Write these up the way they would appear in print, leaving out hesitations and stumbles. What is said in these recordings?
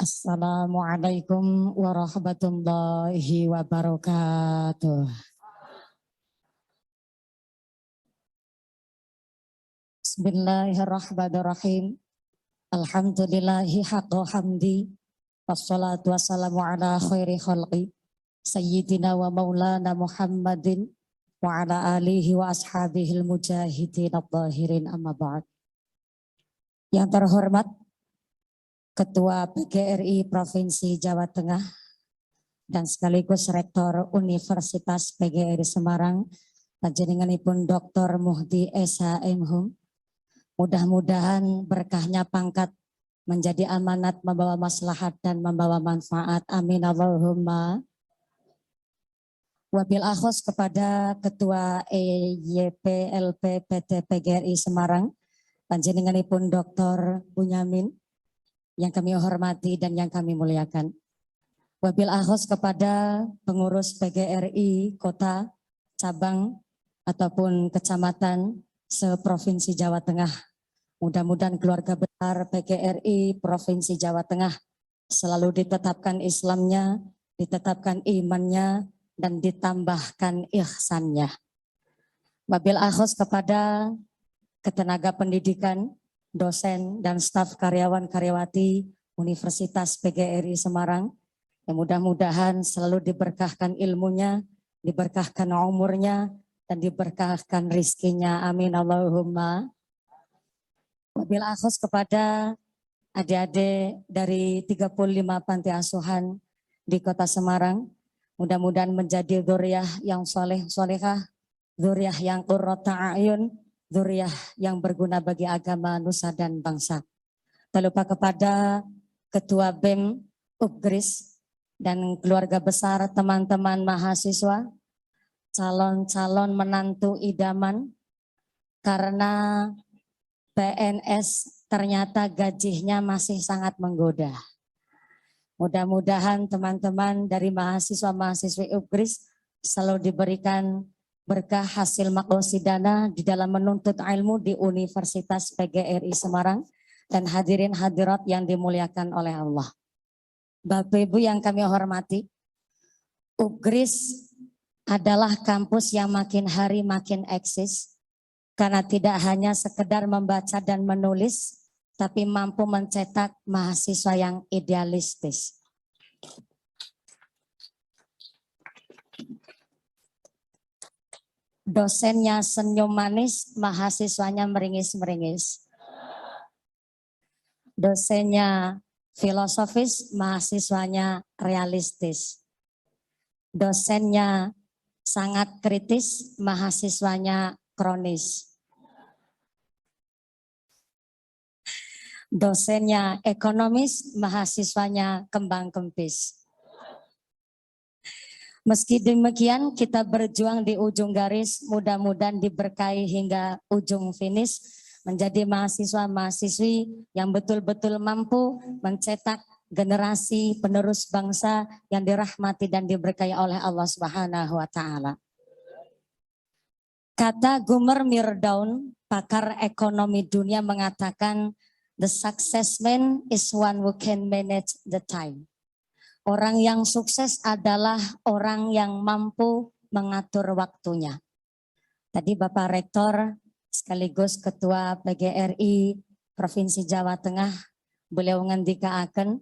Assalamualaikum warahmatullahi wabarakatuh. Bismillahirrahmanirrahim. Alhamdulillahi haqqa hamdi. Wassalatu wassalamu ala khairi khalqi. Sayyidina wa maulana Muhammadin. Wa ala alihi wa ashabihil mujahidin al-zahirin amma ba'd. Yang terhormat Ketua PGRI Provinsi Jawa Tengah dan sekaligus Rektor Universitas PGRI Semarang, panjenenganipun Dr. Muhdi Esa M.Hum. Mudah-mudahan berkahnya pangkat menjadi amanat membawa maslahat dan membawa manfaat. Amin Allahumma. Wabil akhos kepada Ketua EYPLP PT PGRI Semarang, panjenenganipun Dr. Bunyamin, yang kami hormati dan yang kami muliakan. Wabil akhos kepada pengurus PGRI Kota, Cabang, ataupun Kecamatan se-Provinsi Jawa Tengah. Mudah-mudahan keluarga besar PGRI Provinsi Jawa Tengah selalu ditetapkan Islamnya, ditetapkan imannya, dan ditambahkan ihsannya. Wabil akhos kepada ketenaga pendidikan, dosen, dan staf karyawan-karyawati Universitas PGRI Semarang, yang mudah-mudahan selalu diberkahkan ilmunya, diberkahkan umurnya, dan diberkahkan rizkinya. Amin Allahumma. Wabil akhos kepada adik-adik dari 35 panti asuhan di Kota Semarang, mudah-mudahan menjadi dzurriyyah yang soleh-solehah, dzurriyyah yang qurrata a'yun, dzurriyyah yang berguna bagi agama, nusa, dan bangsa. Tak lupa kepada Ketua BEM UPGRIS dan keluarga besar teman-teman mahasiswa, calon-calon menantu idaman, karena PNS ternyata gajinya masih sangat menggoda. Mudah-mudahan teman-teman dari mahasiswa-mahasiswi UPGRIS selalu diberikan berkah hasil makrosidana di dalam menuntut ilmu di Universitas PGRI Semarang dan hadirin hadirat yang dimuliakan oleh Allah. Bapak Ibu yang kami hormati, UPGRIS adalah kampus yang makin hari makin eksis karena tidak hanya sekedar membaca dan menulis, tapi mampu mencetak mahasiswa yang idealistis. Dosennya senyum manis, mahasiswanya meringis-meringis. Dosennya filosofis, mahasiswanya realistis. Dosennya sangat kritis, mahasiswanya kronis. Dosennya ekonomis, mahasiswanya kembang kempis. Meski demikian kita berjuang di ujung garis, mudah-mudahan diberkahi hingga ujung finish, menjadi mahasiswa-mahasiswi yang betul-betul mampu mencetak generasi penerus bangsa yang dirahmati dan diberkahi oleh Allah Subhanahu wa Ta'ala. Kata Gumer Mirdaun, pakar ekonomi dunia, mengatakan, "The success man is one who can manage the time." Orang yang sukses adalah orang yang mampu mengatur waktunya. Tadi Bapak Rektor sekaligus Ketua PGRI Provinsi Jawa Tengah, beliau ngendikaaken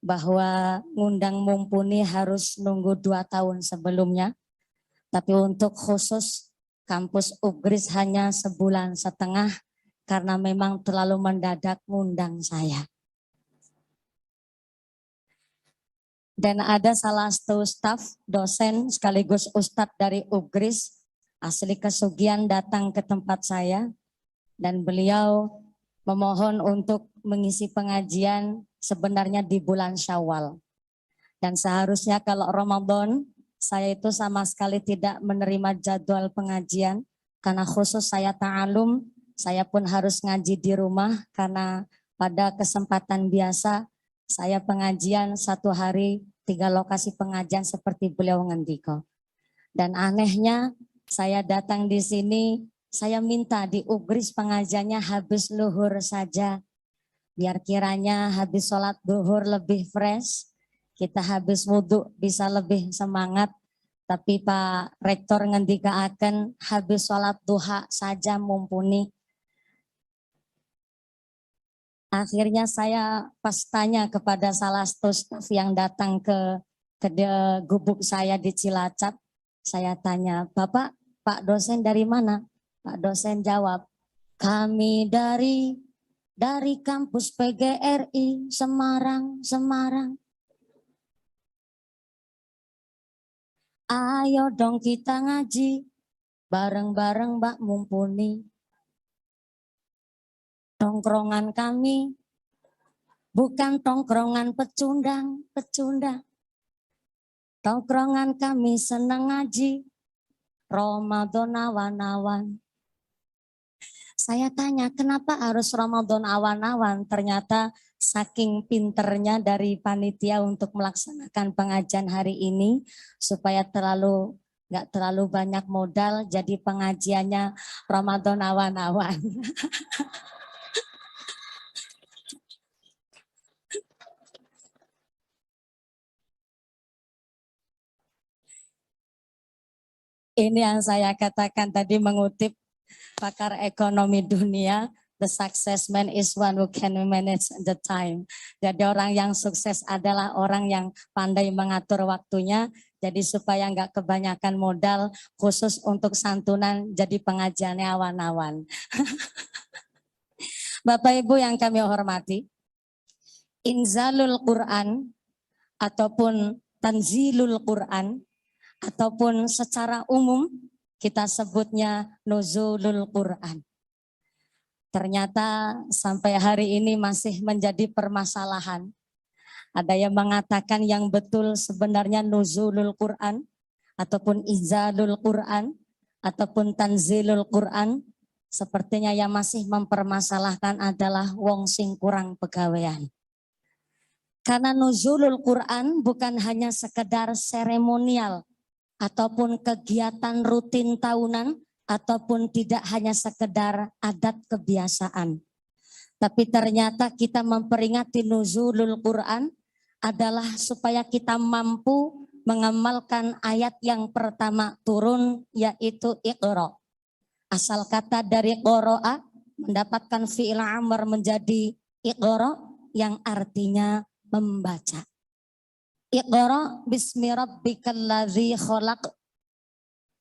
bahwa ngundang mumpuni harus nunggu 2 tahun sebelumnya. Tapi untuk khusus kampus UPGRIS hanya 1,5 bulan karena memang terlalu mendadak ngundang saya. Dan ada salah satu staf dosen sekaligus ustadz dari UPGRIS asli Kesugian datang ke tempat saya dan beliau memohon untuk mengisi pengajian sebenarnya di bulan Syawal. Dan seharusnya kalau Ramadan saya itu sama sekali tidak menerima jadwal pengajian karena khusus saya ta'alum, saya pun harus ngaji di rumah karena pada kesempatan biasa saya pengajian 1 hari 3 lokasi pengajian seperti beliau ngendiko. Dan anehnya saya datang di sini, saya minta di UPGRIS pengajiannya habis luhur saja. Biar kiranya habis sholat duhur lebih fresh, kita habis wudhu bisa lebih semangat. Tapi Pak Rektor ngendikaaken habis sholat duha saja mumpuni. Akhirnya saya pas tanya kepada salah satu staf yang datang ke gubuk saya di Cilacap, saya tanya, Bapak, Pak dosen dari mana? Pak dosen jawab, kami dari kampus PGRI Semarang, Semarang. Ayo dong kita ngaji, bareng-bareng Mbak mumpuni. Tongkrongan kami bukan tongkrongan pecundang, pecundang. Tongkrongan kami senang ngaji, Ramadan awan-awan. Saya tanya, kenapa harus Ramadan awan-awan? Ternyata saking pinternya dari panitia untuk melaksanakan pengajian hari ini, supaya nggak terlalu banyak modal, jadi pengajiannya Ramadan awan-awan. Ini yang saya katakan tadi mengutip pakar ekonomi dunia, the success man is one who can manage the time. Jadi orang yang sukses adalah orang yang pandai mengatur waktunya. Jadi supaya nggak kebanyakan modal, khusus untuk santunan, jadi pengajiannya awan-awan. Bapak Ibu yang kami hormati, inzalul Quran ataupun tanzilul Quran ataupun secara umum kita sebutnya nuzulul Quran. Ternyata sampai hari ini masih menjadi permasalahan. Ada yang mengatakan yang betul sebenarnya nuzulul Quran ataupun izalul Quran ataupun tanzilul Quran. Sepertinya yang masih mempermasalahkan adalah wong sing kurang pegawean. Karena nuzulul Quran bukan hanya sekedar seremonial ataupun kegiatan rutin tahunan ataupun tidak hanya sekedar adat kebiasaan. Tapi ternyata kita memperingati nuzulul Quran adalah supaya kita mampu mengamalkan ayat yang pertama turun, yaitu Iqra. Asal kata dari qara'a mendapatkan fi'il amr menjadi Iqra yang artinya membaca. Iqra bismi rabbikal ladzi khalaq.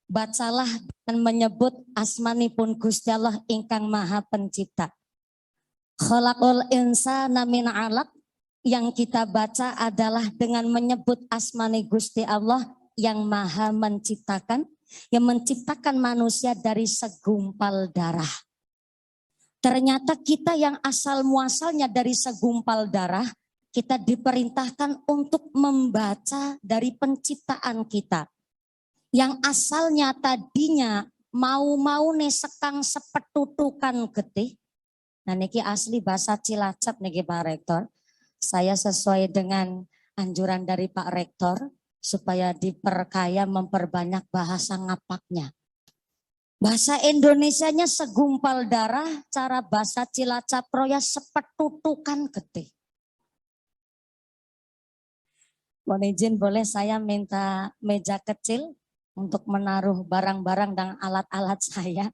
Bacalah dan menyebut asmanipun Gusti Allah ingkang Maha Pencipta. Khalaqul insana min 'alaq. Yang kita baca adalah dengan menyebut asmani Gusti Allah yang Maha menciptakan, yang menciptakan manusia dari segumpal darah. Ternyata kita yang asal muasalnya dari segumpal darah, kita diperintahkan untuk membaca dari penciptaan kita. Yang asalnya tadinya mau sekang sepetutukan getih. Nah niki asli bahasa Cilacap niki Pak Rektor. Saya sesuai dengan anjuran dari Pak Rektor supaya diperkaya memperbanyak bahasa ngapaknya. Bahasa Indonesianya segumpal darah, cara bahasa Cilacap Roya sepetutukan getih. Mohon izin boleh saya minta meja kecil untuk menaruh barang-barang dan alat-alat saya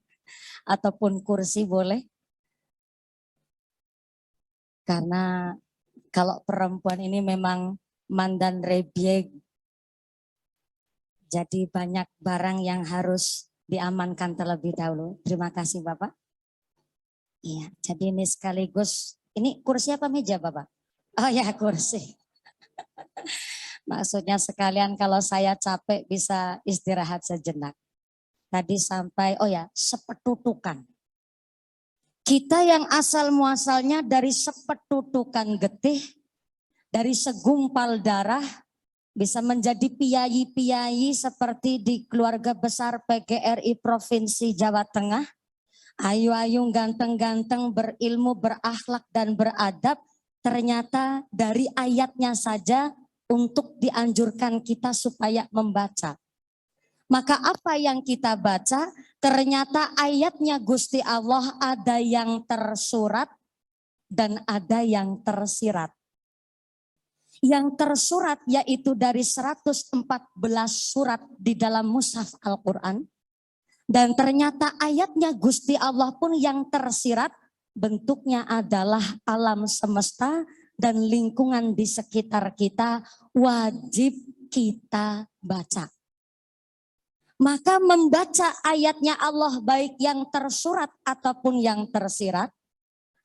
ataupun kursi boleh. Karena kalau perempuan ini memang mandan rebieg, jadi banyak barang yang harus diamankan terlebih dahulu. Terima kasih Bapak. Iya, jadi ini sekaligus, ini kursi apa meja Bapak? Oh ya kursi. Maksudnya sekalian kalau saya capek bisa istirahat sejenak. Tadi sampai, oh ya, sepetutukan. Kita yang asal muasalnya dari sepetutukan getih, dari segumpal darah, bisa menjadi piyayi-piyayi seperti di keluarga besar PGRI Provinsi Jawa Tengah. Ayu-ayu, ganteng-ganteng, berilmu, berakhlak, dan beradab. Ternyata dari ayatnya saja untuk dianjurkan kita supaya membaca. Maka apa yang kita baca, ternyata ayatnya Gusti Allah ada yang tersurat, dan ada yang tersirat. Yang tersurat yaitu dari 114 surat di dalam mushaf Al-Quran. Dan ternyata ayatnya Gusti Allah pun yang tersirat bentuknya adalah alam semesta dan lingkungan di sekitar kita wajib kita baca. Maka membaca ayatnya Allah baik yang tersurat ataupun yang tersirat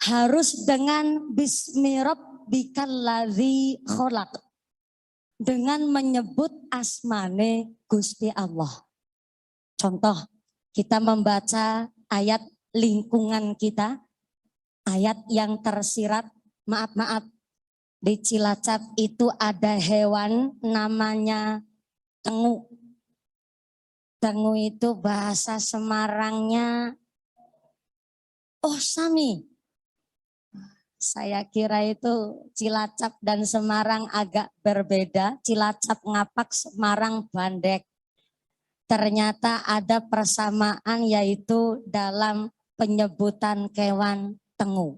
harus dengan Bismi Rabbikal ladzi khalaq, dengan menyebut asmane Gusti Allah. Contoh, kita membaca ayat lingkungan kita, ayat yang tersirat, maaf, di Cilacap itu ada hewan namanya tengu. Tengu itu bahasa Semarangnya, oh Sami. Saya kira itu Cilacap dan Semarang agak berbeda. Cilacap ngapak, Semarang bandek. Ternyata ada persamaan yaitu dalam penyebutan kewan tengu.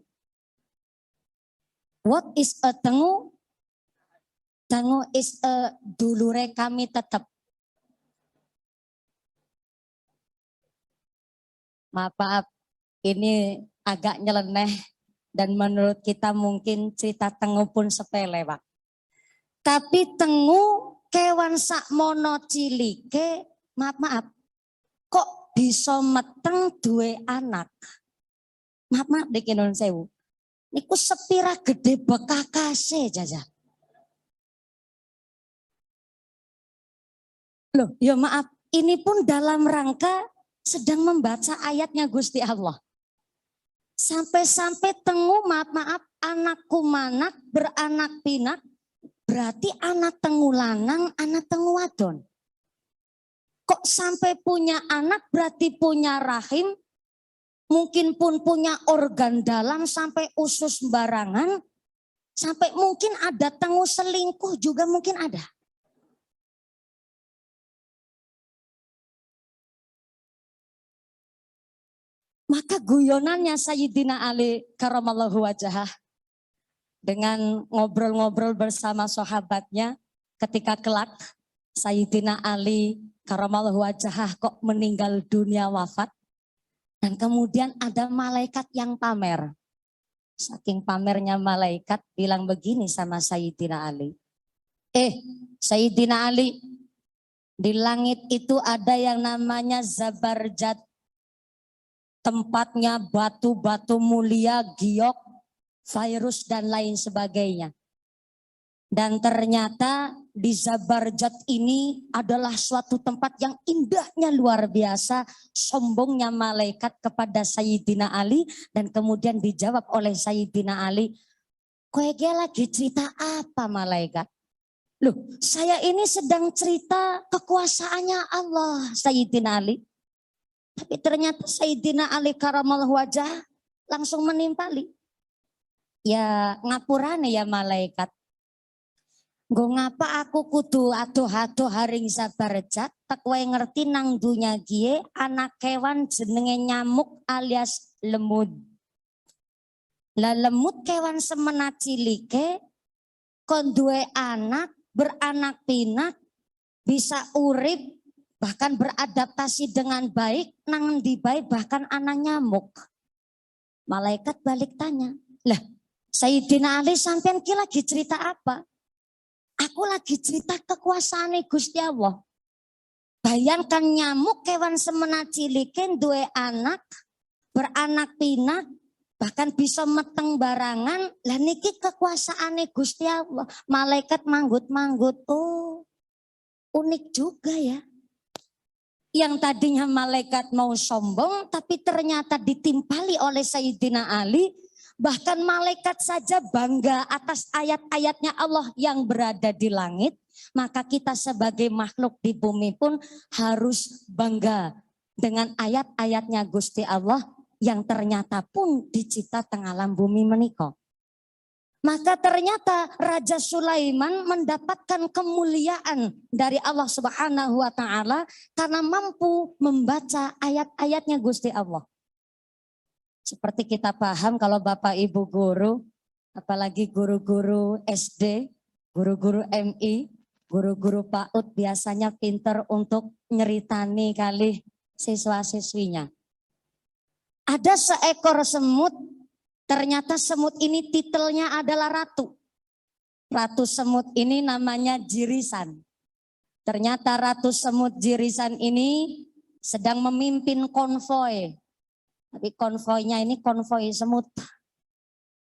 What is a tengu? Tengu is a dulure kami tetap. Maaf, ini agak nyeleneh dan menurut kita mungkin cerita tengu pun sepele, Pak. Tapi tengu kewan sakmono cilike, maaf, kok bisa meteng duwe anak? Maaf dik Nun sewu. Niku sepira gede bekakase jajah. Loh, ya maaf, ini pun dalam rangka sedang membaca ayatnya Gusti Allah. Sampai-sampai tengu maaf, anakku manak beranak pinak, berarti anak tengu lanang, anak tengu wadon. Kok sampai punya anak berarti punya rahim, mungkin pun punya organ dalam sampai usus barangan, sampai mungkin ada tengu selingkuh juga mungkin ada. Maka guyonannya Sayyidina Ali karamallahu wajhah dengan ngobrol-ngobrol bersama sahabatnya ketika kelak Sayyidina Ali karamallahu wajhah kok meninggal dunia wafat. Dan kemudian ada malaikat yang pamer. Saking pamernya malaikat bilang begini sama Sayyidina Ali. Sayyidina Ali, di langit itu ada yang namanya Zabarjat. Tempatnya batu-batu mulia, giok, virus dan lain sebagainya. Dan ternyata di Zabarjat ini adalah suatu tempat yang indahnya luar biasa. Sombongnya malaikat kepada Sayyidina Ali dan kemudian dijawab oleh Sayyidina Ali, kowe lagi cerita apa malaikat? Loh, saya ini sedang cerita kekuasaannya Allah Sayyidina Ali. Tapi ternyata Sayyidina Ali karamallahu wajah langsung menimpali. Ya ngapurane ya malaikat. Nggo ngapa aku kudu adoh-adoh haring Zabarjat, tak wae ngerti nang dunya gie anak kewan jenenge nyamuk alias lemut. Lah lemut kewan semena cilike kon duwe anak, beranak pinak, bisa urip bahkan beradaptasi dengan baik nang di baik bahkan anak nyamuk. Malaikat balik tanya, lah Sayyidina Ali sampean ki lagi cerita apa? Aku lagi cerita kekuasaan Gusti Allah. Bayangkan nyamuk kewan semena ciliken duwe anak, beranak pinak, bahkan bisa meteng barangan. Lah niki kekuasaan Gusti Allah. Malaikat manggut-manggut. Oh, unik juga ya. Yang tadinya malaikat mau sombong tapi ternyata ditimpali oleh Sayyidina Ali. Bahkan malaikat saja bangga atas ayat-ayatnya Allah yang berada di langit. Maka kita sebagai makhluk di bumi pun harus bangga dengan ayat-ayatnya Gusti Allah yang ternyata pun dicipta teng alam bumi menika. Maka ternyata Raja Sulaiman mendapatkan kemuliaan dari Allah Subhanahu wa taala karena mampu membaca ayat-ayatnya Gusti Allah. Seperti kita paham kalau Bapak Ibu guru, apalagi guru-guru SD, guru-guru MI, guru-guru PAUD biasanya pinter untuk nyeritani kali siswa-siswinya. Ada seekor semut, ternyata semut ini titelnya adalah ratu. Ratu semut ini namanya Jirisan. Ternyata ratu semut Jirisan ini sedang memimpin konvoi. Tapi konvoinya ini konvoi semut.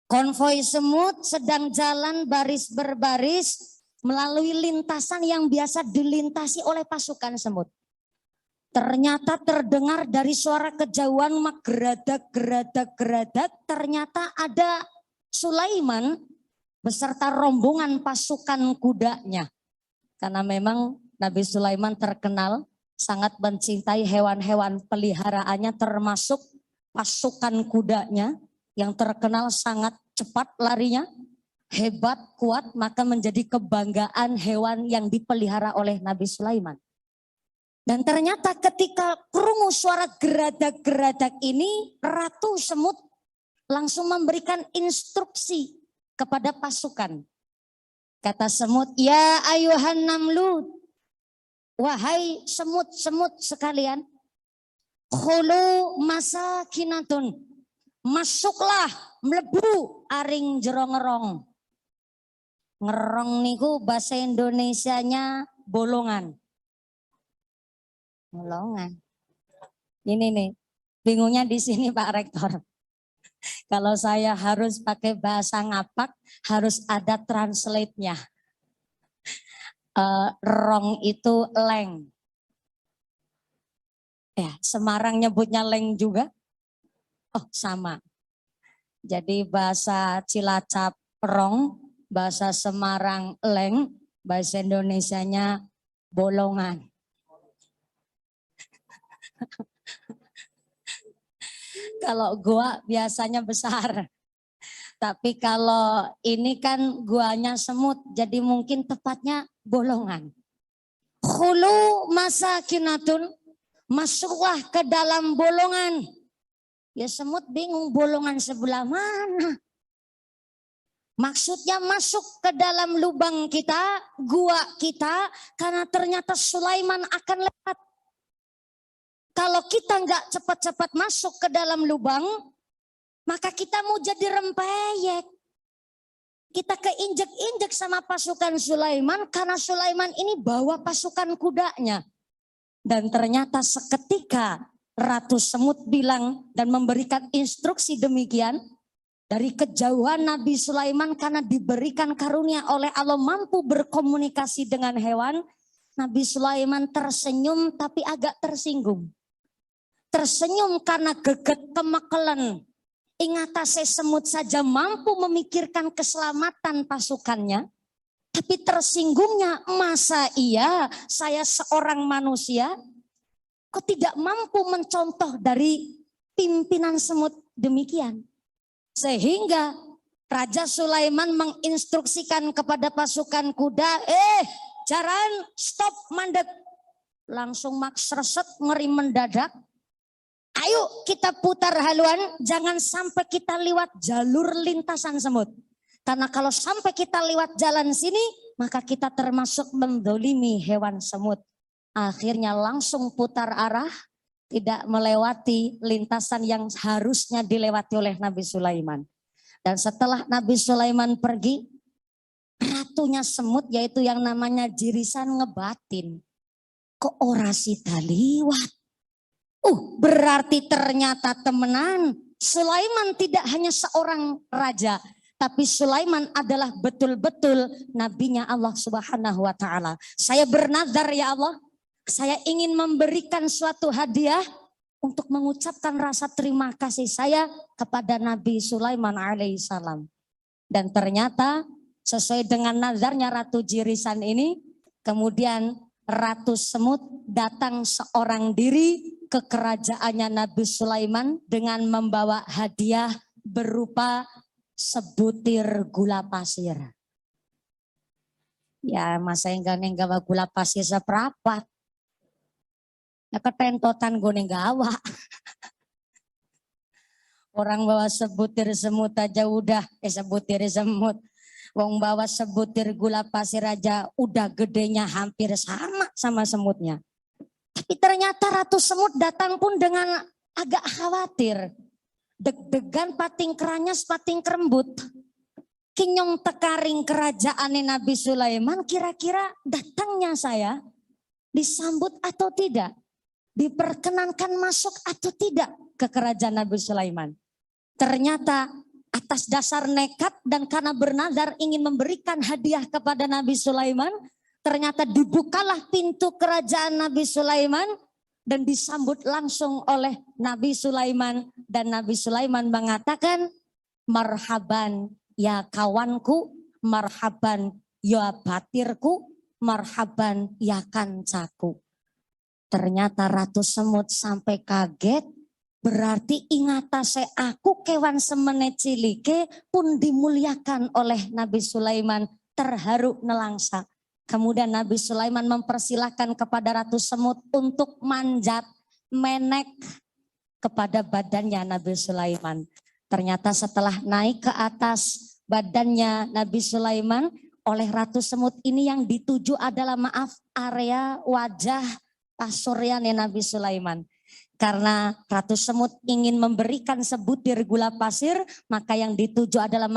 Konvoi semut sedang jalan baris berbaris melalui lintasan yang biasa dilintasi oleh pasukan semut. Ternyata terdengar dari suara kejauhan geradak, ternyata ada Sulaiman beserta rombongan pasukan kudanya. Karena memang Nabi Sulaiman terkenal sangat mencintai hewan-hewan peliharaannya, termasuk pasukan kudanya yang terkenal sangat cepat larinya, hebat, kuat, maka menjadi kebanggaan hewan yang dipelihara oleh Nabi Sulaiman. Dan ternyata ketika kerungu suara geradak ini, Ratu Semut langsung memberikan instruksi kepada pasukan. Kata semut, ya ayuhan namlut, wahai semut-semut sekalian, khulu masakinatun, masuklah mlebu aring jero ngerong. Ngerong niku bahasa Indonesianya bolongan. Bolongan. Ini nih, bingungnya di sini Pak Rektor. Kalau saya harus pakai bahasa ngapak, harus ada translate-nya. Rong itu leng. Ya, Semarang nyebutnya leng juga. Oh, sama. Jadi bahasa Cilacap rong, bahasa Semarang leng, bahasa Indonesianya bolongan. Kalau gua biasanya besar. Tapi kalau ini kan guanya semut, jadi mungkin tepatnya bolongan. Khulu masakinatun, masuklah ke dalam bolongan. Ya semut bingung bolongan sebelah mana. Maksudnya masuk ke dalam lubang kita, gua kita, karena ternyata Sulaiman akan lewat. Kalau kita nggak cepat-cepat masuk ke dalam lubang, maka kita mau jadi rempeyek. Kita keinjek-injek sama pasukan Sulaiman karena Sulaiman ini bawa pasukan kudanya. Dan ternyata seketika Ratu Semut bilang dan memberikan instruksi demikian. Dari kejauhan Nabi Sulaiman karena diberikan karunia oleh Allah mampu berkomunikasi dengan hewan. Nabi Sulaiman tersenyum tapi agak tersinggung. Tersenyum karena geget kemekelan. Ingatase semut saja mampu memikirkan keselamatan pasukannya. Tapi tersinggungnya, masa iya saya seorang manusia kok tidak mampu mencontoh dari pimpinan semut demikian. Sehingga Raja Sulaiman menginstruksikan kepada pasukan kuda, jaran stop mandek. Langsung maksreset ngeri mendadak. Ayo kita putar haluan, jangan sampai kita lewat jalur lintasan semut. Karena kalau sampai kita lewat jalan sini, maka kita termasuk mendolimi hewan semut. Akhirnya langsung putar arah, tidak melewati lintasan yang harusnya dilewati oleh Nabi Sulaiman. Dan setelah Nabi Sulaiman pergi, ratunya semut yaitu yang namanya Jirisan ngebatin. Kok orasi taliwat? Berarti ternyata temenan Sulaiman tidak hanya seorang raja, tapi Sulaiman adalah betul-betul nabinya Allah Subhanahu wa taala. Saya bernazar ya Allah, saya ingin memberikan suatu hadiah untuk mengucapkan rasa terima kasih saya kepada Nabi Sulaiman alaihissalam. Dan ternyata sesuai dengan nazarnya Ratu Jirisan ini, kemudian Ratu Semut datang seorang diri ke kerajaannya Nabi Sulaiman dengan membawa hadiah berupa sebutir gula pasir. Ya masa enggak nenggawa gula pasir seperapat. Ya ketentotan gue nenggawa. Orang bawa sebutir semut aja udah, sebutir semut. Wong bawa sebutir gula pasir aja udah gedenya hampir sama semutnya. Tapi ternyata Ratu Semut datang pun dengan agak khawatir. Deg-degan pating keranyas pating kerembut. Kinyong tekaring kerajaan Nabi Sulaiman, kira-kira datangnya saya disambut atau tidak? Diperkenankan masuk atau tidak ke kerajaan Nabi Sulaiman? Ternyata atas dasar nekat dan karena bernadar ingin memberikan hadiah kepada Nabi Sulaiman, ternyata dibukalah pintu kerajaan Nabi Sulaiman dan disambut langsung oleh Nabi Sulaiman. Dan Nabi Sulaiman mengatakan, marhaban ya kawanku, marhaban ya batirku, marhaban ya kancaku. Ternyata Ratu Semut sampai kaget, berarti ingatase aku kewan semene cilike pun dimuliakan oleh Nabi Sulaiman, terharu nelangsa. Kemudian Nabi Sulaiman mempersilahkan kepada Ratu Semut untuk manjat, menek kepada badannya Nabi Sulaiman. Ternyata setelah naik ke atas badannya Nabi Sulaiman, oleh Ratu Semut ini yang dituju adalah area wajah pasuryannya Nabi Sulaiman. Karena Ratu Semut ingin memberikan sebutir gula pasir, maka yang dituju adalah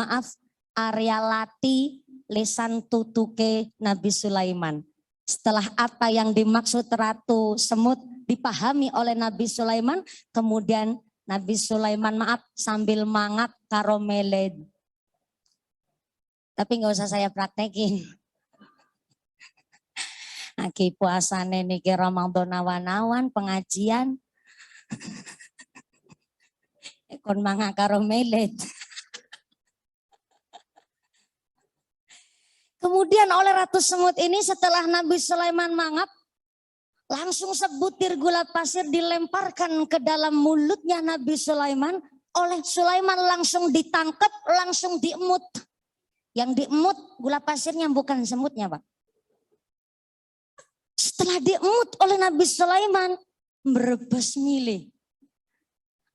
area lati lesan tutuke Nabi Sulaiman. Setelah apa yang dimaksud Ratu Semut dipahami oleh Nabi Sulaiman, kemudian Nabi Sulaiman sambil mangap karo meled. Tapi nggak usah saya praktekin. Aki puasane niki Ramadan awan-awan pengajian. Ekon mangga karo meled. Kemudian oleh Ratu Semut ini setelah Nabi Sulaiman mangap, langsung sebutir gula pasir dilemparkan ke dalam mulutnya Nabi Sulaiman. Oleh Sulaiman langsung ditangkap, langsung diemut. Yang diemut gula pasirnya bukan semutnya, Pak. Setelah diemut oleh Nabi Sulaiman, merebes milih,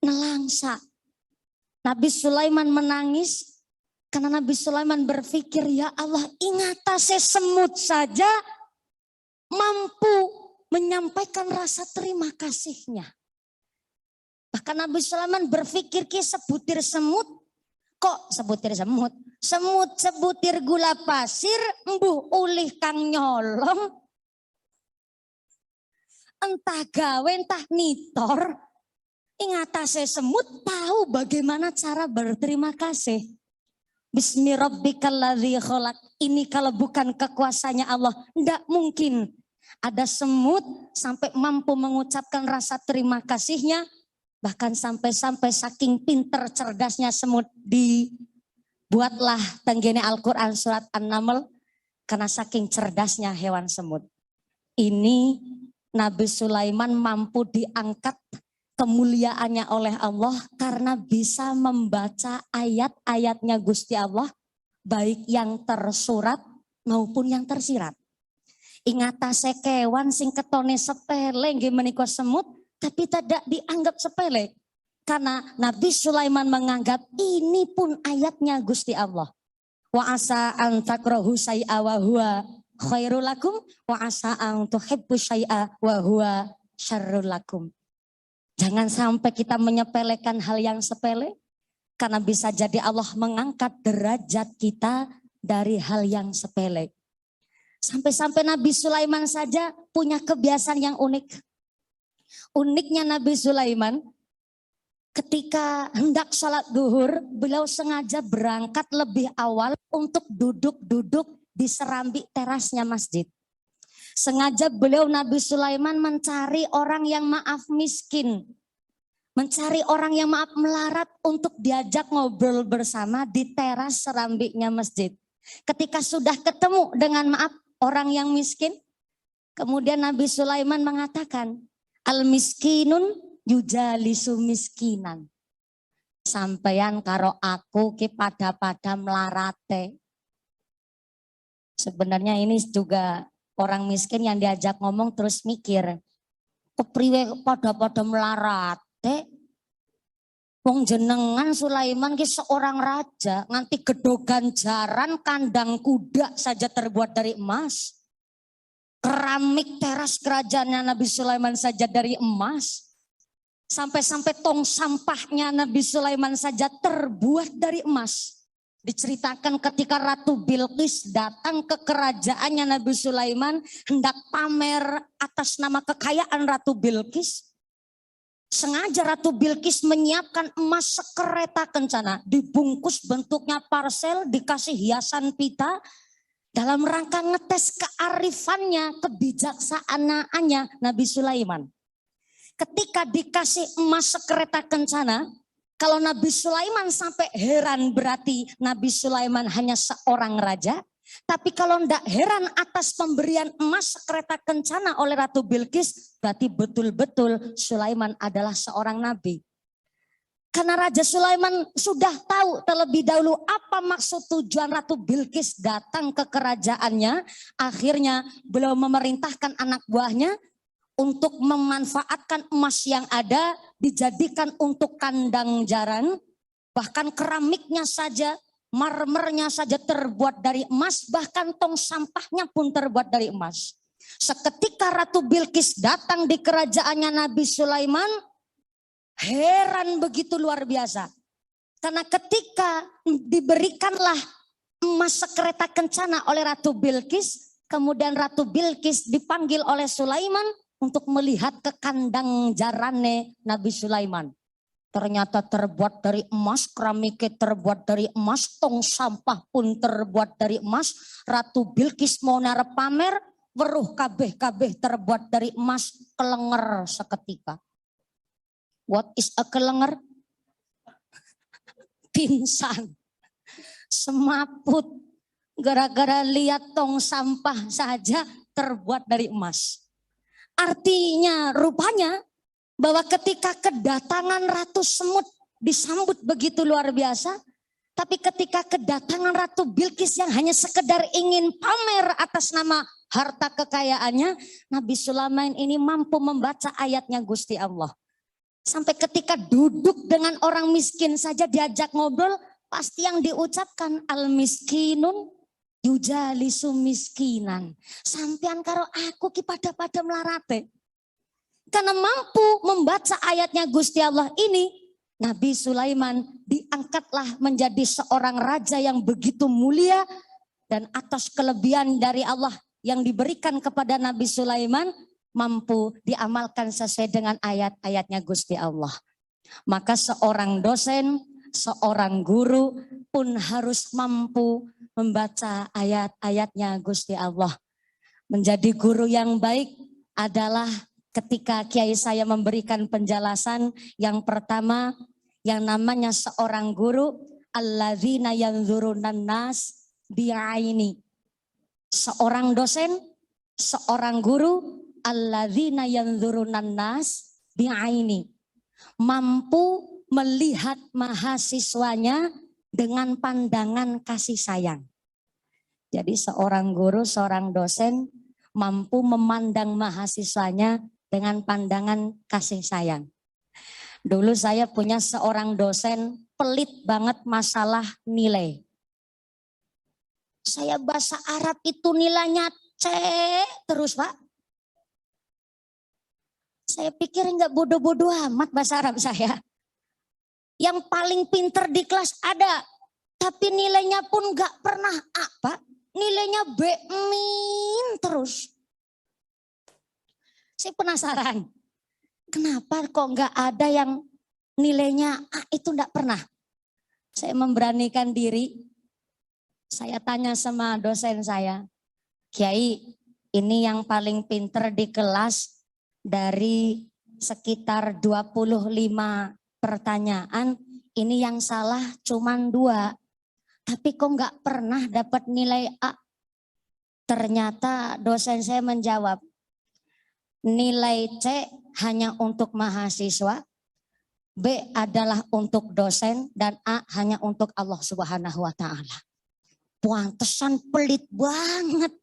nelangsa. Nabi Sulaiman menangis karena Nabi Sulaiman berpikir, ya Allah, ingatase semut saja mampu menyampaikan rasa terima kasihnya. Bahkan Nabi Sulaiman berpikir ki sebutir semut, kok sebutir semut? Semut sebutir gula pasir, embuh ulih kang nyolong. Entah gawe, entah nitor. Ingatase semut tahu bagaimana cara berterima kasih. Bismillahirrahmanirrahim. Ini kalau bukan kekuasaannya Allah, tidak mungkin ada semut sampai mampu mengucapkan rasa terima kasihnya. Bahkan sampai-sampai saking pinter cerdasnya semut dibuatlah tenggene Al-Quran surat An-Naml. Karena saking cerdasnya hewan semut. Ini Nabi Sulaiman mampu diangkat kemuliaannya oleh Allah karena bisa membaca ayat-ayatnya Gusti Allah, baik yang tersurat maupun yang tersirat. Ingatase kewan sing ketone sepele nggih menika semut, tapi tidak dianggap sepele. Karena Nabi Sulaiman menganggap ini pun ayatnya Gusti Allah. Wa asa an takrahu syai'a wa huwa khairul lakum wa asa an tuhibbu syai'a wa huwa syarrul lakum. Jangan sampai kita menyepelekan hal yang sepele, karena bisa jadi Allah mengangkat derajat kita dari hal yang sepele. Sampai-sampai Nabi Sulaiman saja punya kebiasaan yang unik. Uniknya Nabi Sulaiman, ketika hendak sholat duhur, beliau sengaja berangkat lebih awal untuk duduk-duduk di serambi terasnya masjid. Sengaja beliau Nabi Sulaiman mencari orang yang maaf miskin. Mencari orang yang maaf melarat untuk diajak ngobrol bersama di teras serambiknya masjid. Ketika sudah ketemu dengan maaf orang yang miskin, kemudian Nabi Sulaiman mengatakan, al-miskinun yujalisu miskinan. Sampeyan karo aku ki pada-pada melarate. Sebenarnya ini juga orang miskin yang diajak ngomong terus mikir, kepriwe pada-pada melarate. Wong jenengan Sulaiman ki seorang raja, nganti gedogan jaran kandang kuda saja terbuat dari emas. Keramik teras kerajaannya Nabi Sulaiman saja dari emas. Sampai-sampai tong sampahnya Nabi Sulaiman saja terbuat dari emas. Diceritakan ketika Ratu Bilqis datang ke kerajaannya Nabi Sulaiman, hendak pamer atas nama kekayaan Ratu Bilqis. Sengaja Ratu Bilqis menyiapkan emas sekereta kencana, dibungkus bentuknya parsel, dikasih hiasan pita, dalam rangka ngetes kearifannya, kebijaksanaannya Nabi Sulaiman. Ketika dikasih emas sekereta kencana, kalau Nabi Sulaiman sampai heran berarti Nabi Sulaiman hanya seorang raja. Tapi kalau tidak heran atas pemberian emas sekereta kencana oleh Ratu Bilqis, berarti betul-betul Sulaiman adalah seorang nabi. Karena Raja Sulaiman sudah tahu terlebih dahulu apa maksud tujuan Ratu Bilqis datang ke kerajaannya. Akhirnya beliau memerintahkan anak buahnya untuk memanfaatkan emas yang ada, dijadikan untuk kandang jaran. Bahkan keramiknya saja, marmernya saja terbuat dari emas, bahkan tong sampahnya pun terbuat dari emas. Seketika Ratu Bilqis datang di kerajaannya Nabi Sulaiman, heran begitu luar biasa. Karena ketika diberikanlah emas sekereta kencana oleh Ratu Bilqis, kemudian Ratu Bilqis dipanggil oleh Sulaiman untuk melihat ke kandang jarane Nabi Sulaiman. Ternyata terbuat dari emas, keramiknya terbuat dari emas, tong sampah pun terbuat dari emas. Ratu Bilqis mau narep pamer, weruh kabeh-kabeh terbuat dari emas, kelenger seketika. What is a kelenger? Pingsan, semaput, gara-gara lihat tong sampah saja terbuat dari emas. Artinya rupanya bahwa ketika kedatangan Ratu Semut disambut begitu luar biasa, tapi ketika kedatangan Ratu Bilqis yang hanya sekedar ingin pamer atas nama harta kekayaannya, Nabi Sulaiman ini mampu membaca ayatnya Gusti Allah. Sampai ketika duduk dengan orang miskin saja diajak ngobrol, pasti yang diucapkan al-miskinun yujalisu miskinan. Sampean karo aku ki pada melarate. Karena mampu membaca ayatnya Gusti Allah ini, Nabi Sulaiman diangkatlah menjadi seorang raja yang begitu mulia, dan atas kelebihan dari Allah yang diberikan kepada Nabi Sulaiman mampu diamalkan sesuai dengan ayat-ayatnya Gusti Allah. Maka seorang dosen, seorang guru pun harus mampu membaca ayat-ayatnya Gusti Allah. Menjadi guru yang baik adalah ketika kiai saya memberikan penjelasan yang pertama, yang namanya seorang guru, alladzina yanzurunan nas bi'aini. Seorang dosen, seorang guru, alladzina yanzurunan nas bi'aini. Mampu melihat mahasiswanya dengan pandangan kasih sayang. Jadi seorang guru, seorang dosen mampu memandang mahasiswanya dengan pandangan kasih sayang. Dulu saya punya seorang dosen pelit banget masalah nilai. Saya bahasa Arab itu nilainya C terus Pak. Saya pikir enggak bodoh-bodoh amat bahasa Arab saya. Yang paling pinter di kelas ada, tapi nilainya pun enggak pernah A Pak. Nilainya B min terus. Saya penasaran, kenapa kok nggak ada yang nilainya A itu nggak pernah. Saya memberanikan diri, saya tanya sama dosen saya, Kiai ini yang paling pinter di kelas dari sekitar 25 pertanyaan, ini yang salah cuman 2. Tapi kok nggak pernah dapat nilai A. Ternyata dosen saya menjawab, nilai C hanya untuk mahasiswa, B adalah untuk dosen, dan A hanya untuk Allah Subhanahu wa Ta'ala. Pantesan pelit banget.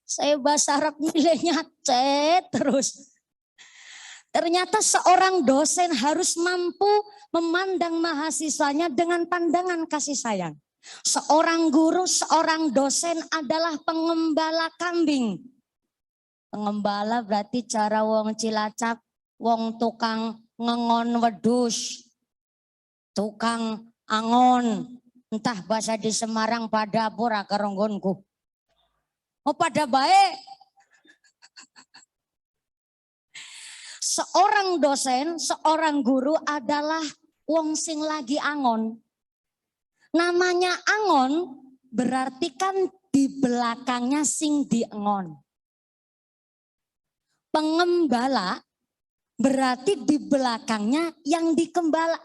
Saya bahasa Arab nilainya C terus. Ternyata seorang dosen harus mampu memandang mahasiswanya dengan pandangan kasih sayang. Seorang guru, seorang dosen adalah pengembala kambing. Pengembala berarti cara wong Cilacap, wong tukang ngengon wedus, tukang angon. Entah bahasa di Semarang pada pura keronggonku. Oh pada baik. Seorang dosen, seorang guru adalah wong sing lagi angon. Namanya angon berarti kan di belakangnya sing diengon. Pengembala berarti di belakangnya yang dikembala.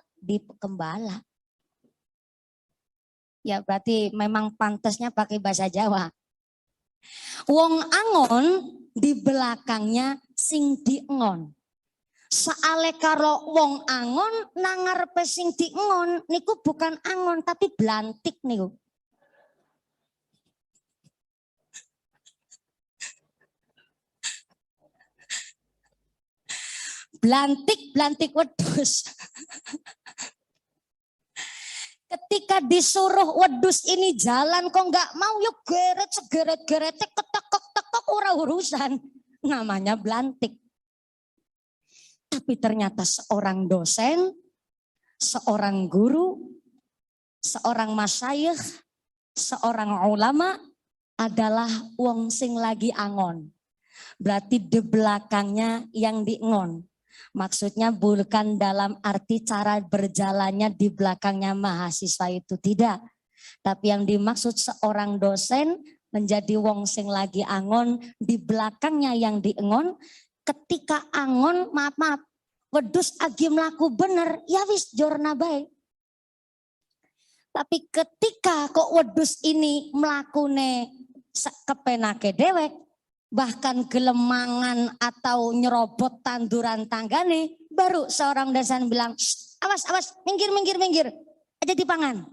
Ya berarti memang pantasnya pakai bahasa Jawa. Wong angon di belakangnya sing diengon. Saale karo wong angon nangarepe sing diengon niku bukan angon tapi blantik niku. Blantik wedhus. Ketika disuruh wedhus ini jalan kok nggak mau, yuk geret ketek ora urusan. Namanya blantik. Tapi ternyata seorang dosen, seorang guru, seorang masyayikh, seorang ulama adalah wong sing lagi angon. Berarti di belakangnya yang diengon. Maksudnya bukan dalam arti cara berjalannya di belakangnya mahasiswa itu tidak. Tapi yang dimaksud seorang dosen menjadi wong sing lagi angon, di belakangnya yang diengon. Ketika angon, maaf, wedus agi mlaku bener, ya wis jorna bae. Tapi ketika kok wedus ini mlakune kepenake dewek, bahkan gelemangan atau nyerobot tanduran tanggane, baru seorang dosen bilang, awas, minggir, aja dipangan.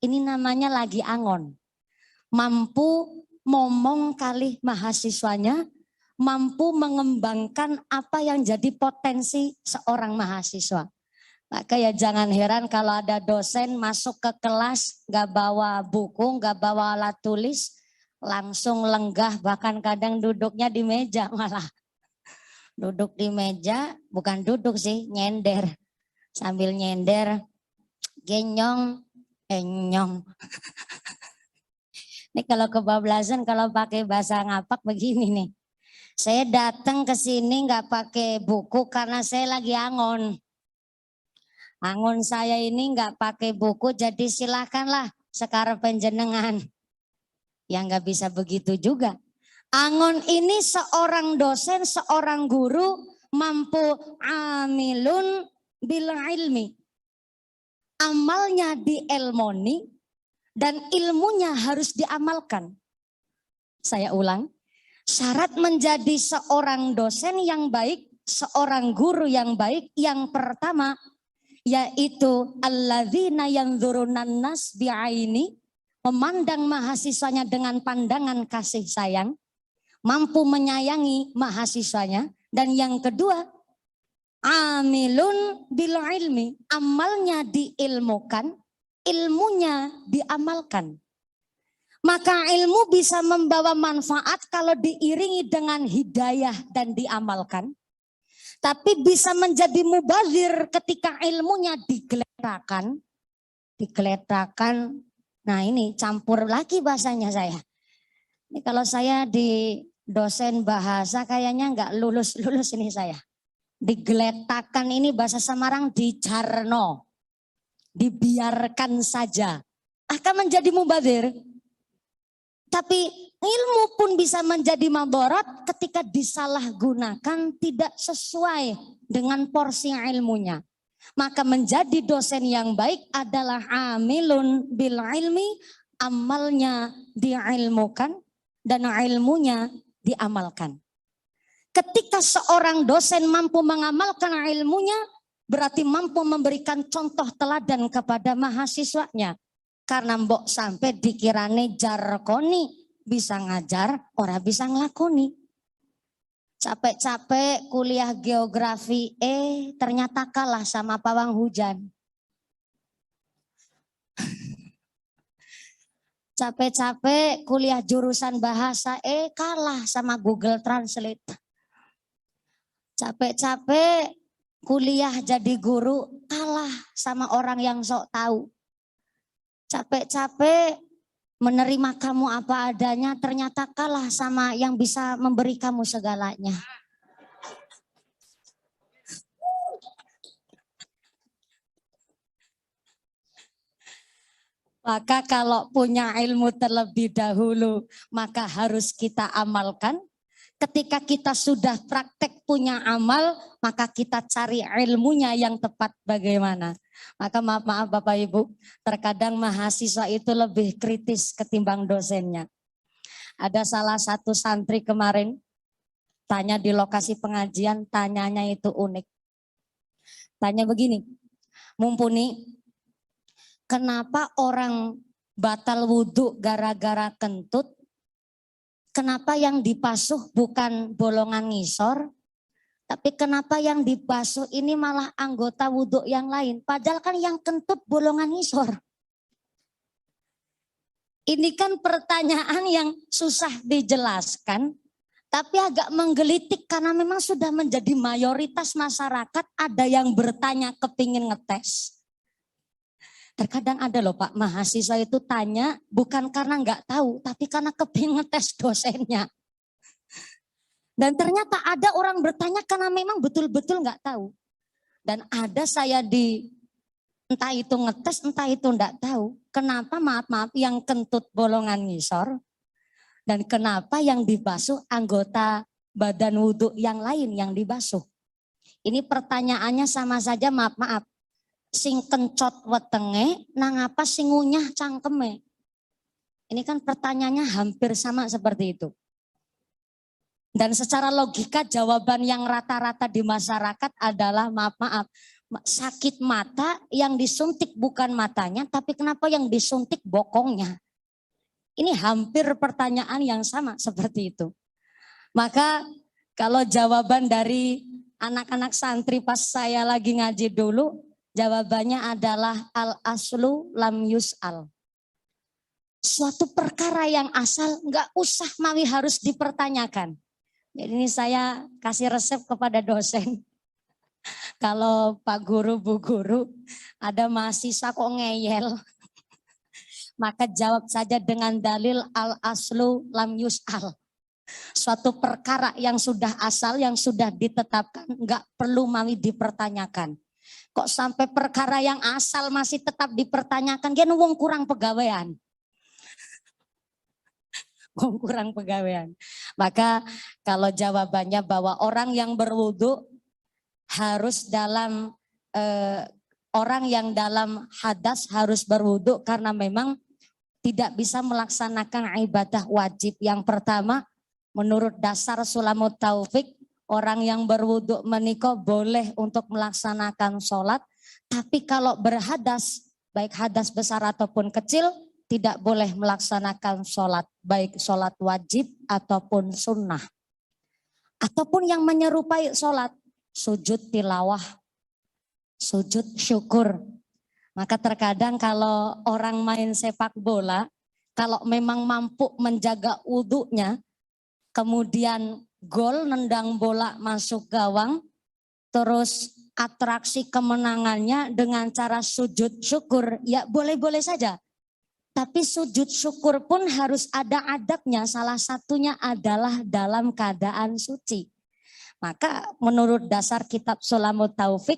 Ini namanya lagi angon. Mampu ngomong kali mahasiswanya, mampu mengembangkan apa yang jadi potensi seorang mahasiswa. Maka ya jangan heran kalau ada dosen masuk ke kelas gak bawa buku, gak bawa alat tulis, langsung lenggah, bahkan kadang duduknya di meja malah. Duduk di meja, bukan duduk sih, nyender. Sambil nyender, genyong, enyong. Ini kalau kebablasan kalau pakai bahasa ngapak begini nih. Saya datang ke sini nggak pakai buku karena saya lagi angon. Angon saya ini nggak pakai buku, jadi silakanlah sekarang penjenengan. Ya nggak bisa begitu juga. Angon ini seorang dosen, seorang guru mampu amilun bil ilmi. Amalnya dielmoni dan ilmunya harus diamalkan. Saya ulang. Syarat menjadi seorang dosen yang baik, seorang guru yang baik, yang pertama yaitu alladzina yanzurunan nas bi'aini, memandang mahasiswanya dengan pandangan kasih sayang, mampu menyayangi mahasiswanya, dan yang kedua amilun bil ilmi, amalnya diilmukan, ilmunya diamalkan. Maka ilmu bisa membawa manfaat kalau diiringi dengan hidayah dan diamalkan. Tapi bisa menjadi mubazir ketika ilmunya digeletakkan. Nah ini campur lagi bahasanya saya. Ini kalau saya di dosen bahasa kayaknya nggak lulus ini saya. Digeletakkan ini bahasa Semarang dicarno. Dibiarkan saja. Akan menjadi mubazir. Tapi ilmu pun bisa menjadi mabarat ketika disalahgunakan tidak sesuai dengan porsi ilmunya. Maka menjadi dosen yang baik adalah amilun bil ilmi, amalnya diilmukan dan ilmunya diamalkan. Ketika seorang dosen mampu mengamalkan ilmunya, berarti mampu memberikan contoh teladan kepada mahasiswanya. Karena mbok sampai dikirane jarkoni, bisa ngajar, ora bisa ngelakoni. Capek-capek kuliah geografi, ternyata kalah sama pawang hujan. Capek-capek kuliah jurusan bahasa, kalah sama Google Translate. Capek-capek kuliah jadi guru, kalah sama orang yang sok tahu. Capek-capek menerima kamu apa adanya, ternyata kalah sama yang bisa memberi kamu segalanya. Maka kalau punya ilmu terlebih dahulu, maka harus kita amalkan. Ketika kita sudah praktek punya amal, maka kita cari ilmunya yang tepat bagaimana. Maka maaf Bapak Ibu, terkadang mahasiswa itu lebih kritis ketimbang dosennya. Ada salah satu santri kemarin, tanya di lokasi pengajian, tanyanya itu unik. Tanya begini, Mumpuni, kenapa orang batal wudhu gara-gara kentut? Kenapa yang dibasuh bukan bolongan ngisor, tapi kenapa yang dibasuh ini malah anggota wudhu yang lain? Padahal kan yang kentut bolongan ngisor. Ini kan pertanyaan yang susah dijelaskan, tapi agak menggelitik karena memang sudah menjadi mayoritas masyarakat ada yang bertanya kepingin ngetes. Terkadang ada loh Pak, mahasiswa itu tanya bukan karena nggak tahu, tapi karena kepingin ngetes dosennya. Dan ternyata ada orang bertanya karena memang betul-betul nggak tahu. Dan ada saya entah itu ngetes, entah itu nggak tahu. Kenapa maaf yang kentut bolongan ngisor, dan kenapa yang dibasuh anggota badan wudhu yang lain yang dibasuh. Ini pertanyaannya sama saja maaf. Sing kencot wetenge, nang apa sing ngunyah cangkeme. Ini kan pertanyaannya hampir sama seperti itu. Dan secara logika jawaban yang rata-rata di masyarakat adalah maaf, sakit mata yang disuntik bukan matanya, tapi kenapa yang disuntik bokongnya. Ini hampir pertanyaan yang sama seperti itu. Maka kalau jawaban dari anak-anak santri pas saya lagi ngaji dulu, jawabannya adalah al-aslu lam yus'al. Suatu perkara yang asal nggak usah mawi harus dipertanyakan. Jadi ini saya kasih resep kepada dosen. Kalau Pak Guru, Bu Guru, ada mahasiswa kok ngeyel, maka jawab saja dengan dalil al-aslu lam yus'al. Suatu perkara yang sudah asal, yang sudah ditetapkan, nggak perlu mawi dipertanyakan. Kok sampai perkara yang asal masih tetap dipertanyakan, dia wong kurang pegawaian. Wong kurang pegawaian. Maka kalau jawabannya bahwa orang yang berwudu harus dalam, orang yang dalam hadas harus berwudu karena memang tidak bisa melaksanakan ibadah wajib. Yang pertama, menurut dasar Sulamut Taufik, orang yang berwudhu menika boleh untuk melaksanakan sholat, tapi kalau berhadas, baik hadas besar ataupun kecil, tidak boleh melaksanakan sholat, baik sholat wajib ataupun sunnah. Ataupun yang menyerupai sholat, sujud tilawah, sujud syukur. Maka terkadang kalau orang main sepak bola, kalau memang mampu menjaga wudhunya, kemudian gol nendang bola masuk gawang, terus atraksi kemenangannya dengan cara sujud syukur, ya boleh-boleh saja. Tapi sujud syukur pun harus ada adabnya, salah satunya adalah dalam keadaan suci. Maka menurut dasar kitab Sulamut Taufik,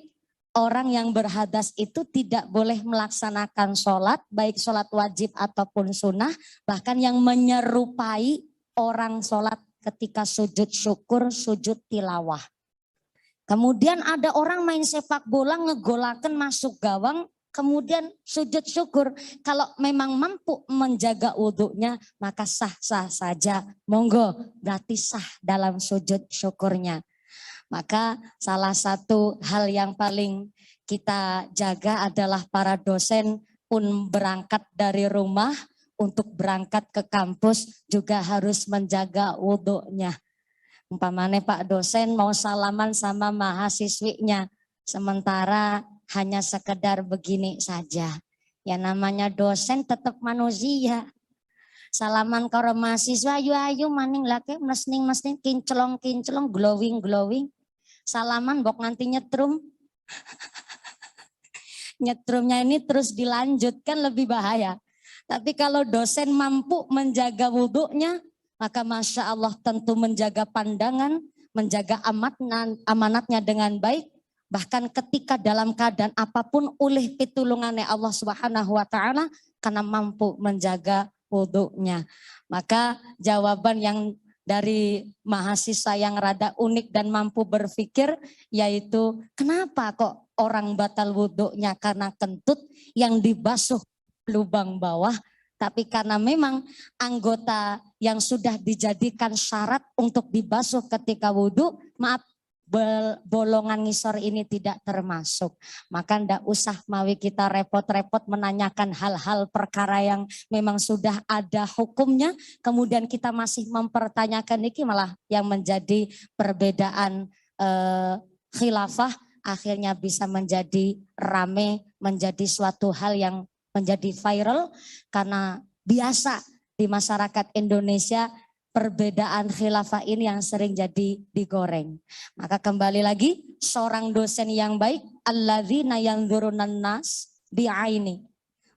orang yang berhadas itu tidak boleh melaksanakan sholat, baik sholat wajib ataupun sunnah, bahkan yang menyerupai orang sholat ketika sujud syukur, sujud tilawah. Kemudian ada orang main sepak bola ngegolaken masuk gawang, kemudian sujud syukur. Kalau memang mampu menjaga wudhunya, maka sah-sah saja. Monggo, berarti sah dalam sujud syukurnya. Maka salah satu hal yang paling kita jaga adalah para dosen pun berangkat dari rumah, untuk berangkat ke kampus juga harus menjaga wudhunya. Umpamanya Pak dosen mau salaman sama mahasiswinya, sementara hanya sekedar begini saja. Ya namanya dosen tetap manusia. Salaman karo mahasiswa ayu-ayu maning lake mesning-mesning kinclong-kinclong glowing-glowing. Salaman bok nganti nyetrum. Nyetrumnya ini terus dilanjutkan lebih bahaya. Tapi kalau dosen mampu menjaga wudhunya, maka Masya Allah tentu menjaga pandangan, menjaga amanatnya dengan baik. Bahkan ketika dalam keadaan apapun oleh pitulungannya Allah Subhanahu wa Ta'ala, karena mampu menjaga wudhunya. Maka jawaban yang dari mahasiswa yang rada unik dan mampu berpikir, yaitu kenapa kok orang batal wudhunya karena kentut yang dibasuh lubang bawah, tapi karena memang anggota yang sudah dijadikan syarat untuk dibasuh ketika wudhu, maaf, bolongan ngisor ini tidak termasuk. Maka ndak usah mawi kita repot-repot menanyakan hal-hal perkara yang memang sudah ada hukumnya, kemudian kita masih mempertanyakan ini, malah yang menjadi perbedaan khilafah akhirnya bisa menjadi rame, menjadi suatu hal yang menjadi viral karena biasa di masyarakat Indonesia perbedaan khilafah ini yang sering jadi digoreng. Maka kembali lagi, seorang dosen yang baik, alladzina yanzurunan nas bi'aini,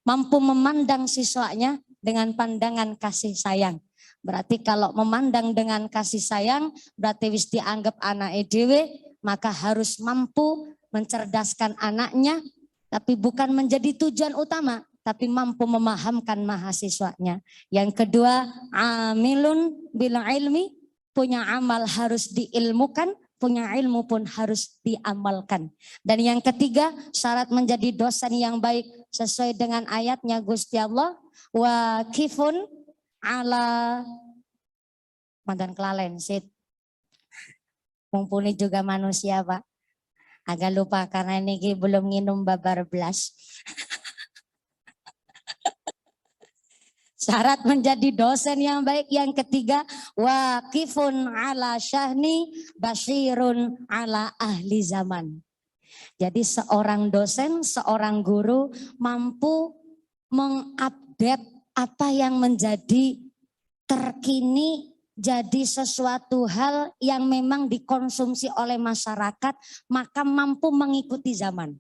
mampu memandang siswanya dengan pandangan kasih sayang. Berarti kalau memandang dengan kasih sayang, berarti wis dianggap anak edw, maka harus mampu mencerdaskan anaknya, tapi bukan menjadi tujuan utama, tapi mampu memahamkan mahasiswanya. Yang kedua, amilun bil ilmi, punya amal harus diilmukan, punya ilmu pun harus diamalkan. Dan yang ketiga, syarat menjadi dosen yang baik sesuai dengan ayatnya Gusti Allah, wa kifun ala mantan kelalen sit. Mumpuni juga manusia Pak. Agak lupa karena ini belum minum babar belas. Syarat menjadi dosen yang baik yang ketiga, waqifun ala syahni basyirun ala ahli zaman. Jadi seorang dosen, seorang guru mampu mengupdate apa yang menjadi terkini, jadi sesuatu hal yang memang dikonsumsi oleh masyarakat, maka mampu mengikuti zaman.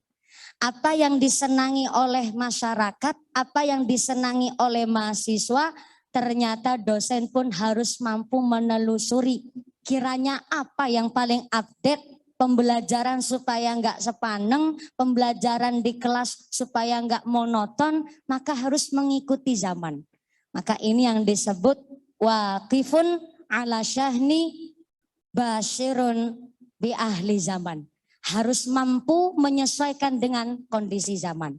Apa yang disenangi oleh masyarakat, apa yang disenangi oleh mahasiswa, ternyata dosen pun harus mampu menelusuri kiranya apa yang paling update, pembelajaran supaya enggak sepaneng, pembelajaran di kelas supaya enggak monoton, maka harus mengikuti zaman. Maka ini yang disebut waqifun ala syahni basyirun bi ahli zaman. Harus mampu menyesuaikan dengan kondisi zaman.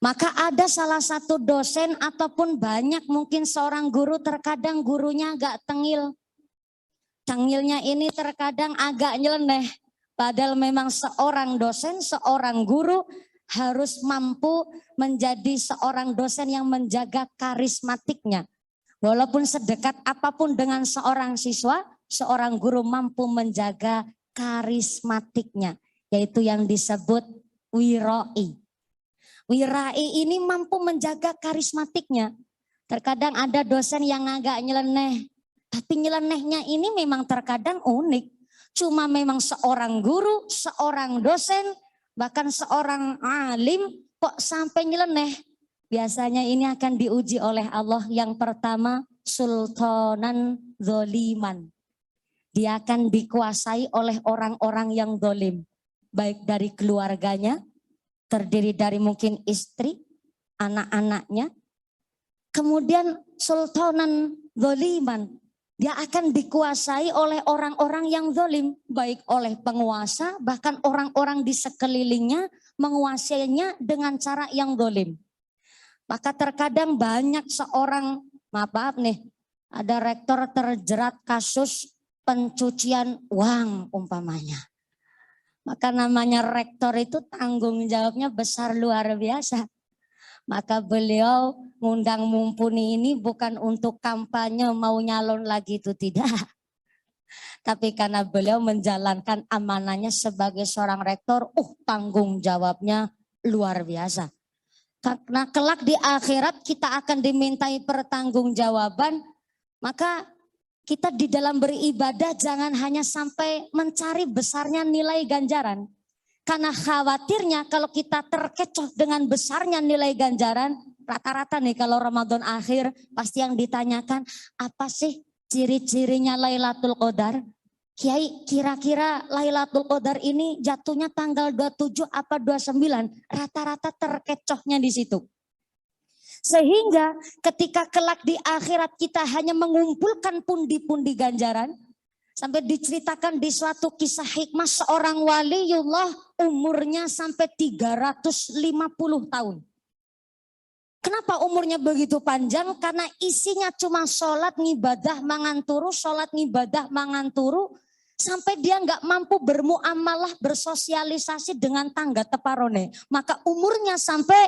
Maka ada salah satu dosen ataupun banyak mungkin seorang guru, terkadang gurunya agak tengil. Tengilnya ini terkadang agak nyeleneh. Padahal memang seorang dosen, seorang guru harus mampu menjadi seorang dosen yang menjaga karismatiknya. Walaupun sedekat apapun dengan seorang siswa, seorang guru mampu menjaga karismatiknya. Yaitu yang disebut wirai. Wirai ini mampu menjaga karismatiknya. Terkadang ada dosen yang agak nyeleneh. Tapi nyelenehnya ini memang terkadang unik. Cuma memang seorang guru, seorang dosen, bahkan seorang alim kok sampai nyeleneh. Biasanya ini akan diuji oleh Allah. Yang pertama, sultanan zoliman. Dia akan dikuasai oleh orang-orang yang zalim. Baik dari keluarganya, terdiri dari mungkin istri, anak-anaknya. Kemudian sultanan zoliman, dia akan dikuasai oleh orang-orang yang zalim, baik oleh penguasa, bahkan orang-orang di sekelilingnya menguasainya dengan cara yang zalim. Maka terkadang banyak seorang, maaf nih, ada rektor terjerat kasus pencucian uang umpamanya. Maka namanya rektor itu tanggung jawabnya besar luar biasa. Maka beliau ngundang Mumpuni ini bukan untuk kampanye mau nyalon lagi, itu tidak. Tapi karena beliau menjalankan amanahnya sebagai seorang rektor, tanggung jawabnya luar biasa. Karena kelak di akhirat kita akan dimintai pertanggungjawaban, maka kita di dalam beribadah jangan hanya sampai mencari besarnya nilai ganjaran. Karena khawatirnya kalau kita terkecoh dengan besarnya nilai ganjaran, rata-rata nih kalau Ramadan akhir pasti yang ditanyakan, apa sih ciri-cirinya Lailatul Qadar? Kiai, kira-kira Lailatul Qadar ini jatuhnya tanggal 27 apa 29? Rata-rata terkecohnya di situ. Sehingga ketika kelak di akhirat kita hanya mengumpulkan pundi-pundi ganjaran, sampai diceritakan di suatu kisah hikmah seorang waliullah umurnya sampai 350 tahun. Kenapa umurnya begitu panjang? Karena isinya cuma sholat ngibadah manganturu, sholat ngibadah manganturu. Sampai dia nggak mampu bermuamalah, bersosialisasi dengan tangga teparone. Maka umurnya sampai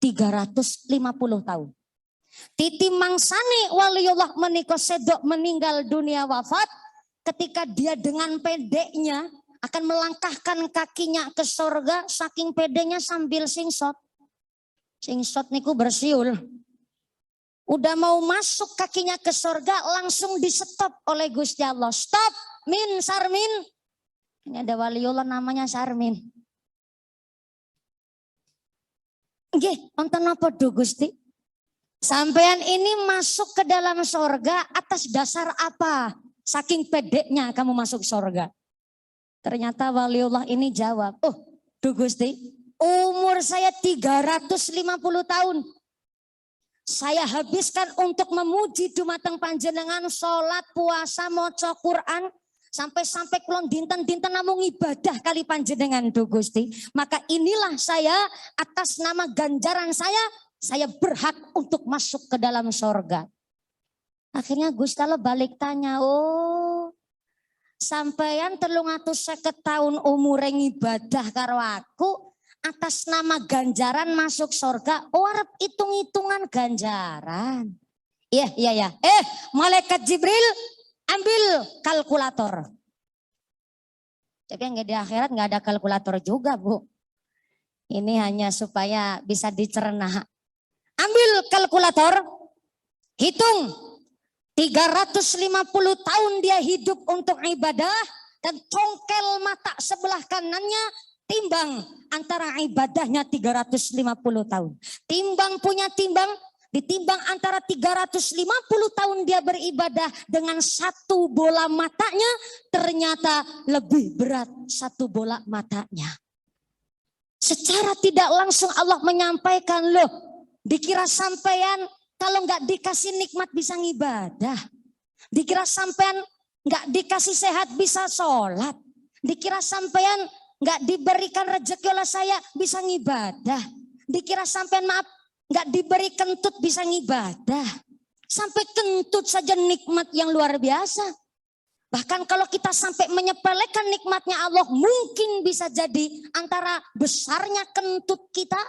350 tahun. Titi mangsane waliullah menika sedok meninggal dunia wafat. Ketika dia dengan pedenya akan melangkahkan kakinya ke surga, saking pedenya sambil singsot. Singsot niku bersiul. Udah mau masuk kakinya ke surga, langsung di stop oleh Gusti Allah. Stop, Min, Sarmin. Ini ada waliullah namanya Sarmin. Nggih, wonten napa do Gusti? Sampean ini masuk ke dalam surga atas dasar apa? Saking pedeknya kamu masuk surga. Ternyata waliullah ini jawab, duh Gusti, umur saya 350 tahun. Saya habiskan untuk memuji dumateng panjenengan, sholat, puasa, maca Quran, sampai-sampai kulon dinten-dinten namung ibadah kali panjenengan duh Gusti. Maka inilah saya atas nama ganjaran saya berhak untuk masuk ke dalam surga. Akhirnya Gusti Allah balik tanya, sampeyan 350 tahun umur ibadah karo aku, atas nama ganjaran masuk surga, arep hitung-hitungan ganjaran. Iya. Malaikat Jibril ambil kalkulator. Tapi yang di akhirat nggak ada kalkulator juga, Bu. Ini hanya supaya bisa dicerna. Ambil kalkulator, hitung. 350 tahun dia hidup untuk ibadah dan congkel mata sebelah kanannya, timbang antara ibadahnya 350 tahun. Timbang punya timbang, ditimbang antara 350 tahun dia beribadah dengan satu bola matanya, ternyata lebih berat satu bola matanya. Secara tidak langsung Allah menyampaikan, loh, dikira sampean kalau nggak dikasih nikmat bisa ngibadah. Dikira sampean nggak dikasih sehat bisa sholat. Dikira sampean nggak diberikan rezeki oleh saya bisa ngibadah. Dikira sampean nggak diberi kentut bisa ngibadah. Sampai kentut saja nikmat yang luar biasa. Bahkan kalau kita sampai menyepelekan nikmatnya Allah, mungkin bisa jadi antara besarnya kentut kita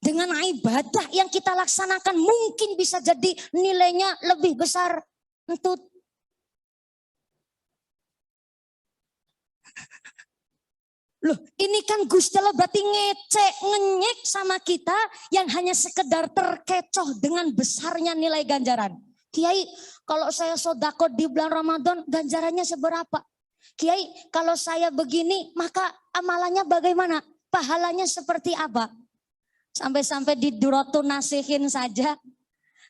dengan ibadah yang kita laksanakan, mungkin bisa jadi nilainya lebih besar. Entut. Loh, ini kan Gusti Allah berarti ngenyek sama kita yang hanya sekedar terkecoh dengan besarnya nilai ganjaran. Kiai, kalau saya sodako di bulan Ramadan, ganjarannya seberapa? Kiai, kalau saya begini, maka amalannya bagaimana? Pahalanya seperti apa? Sampai-sampai di Duratun Nasihin saja,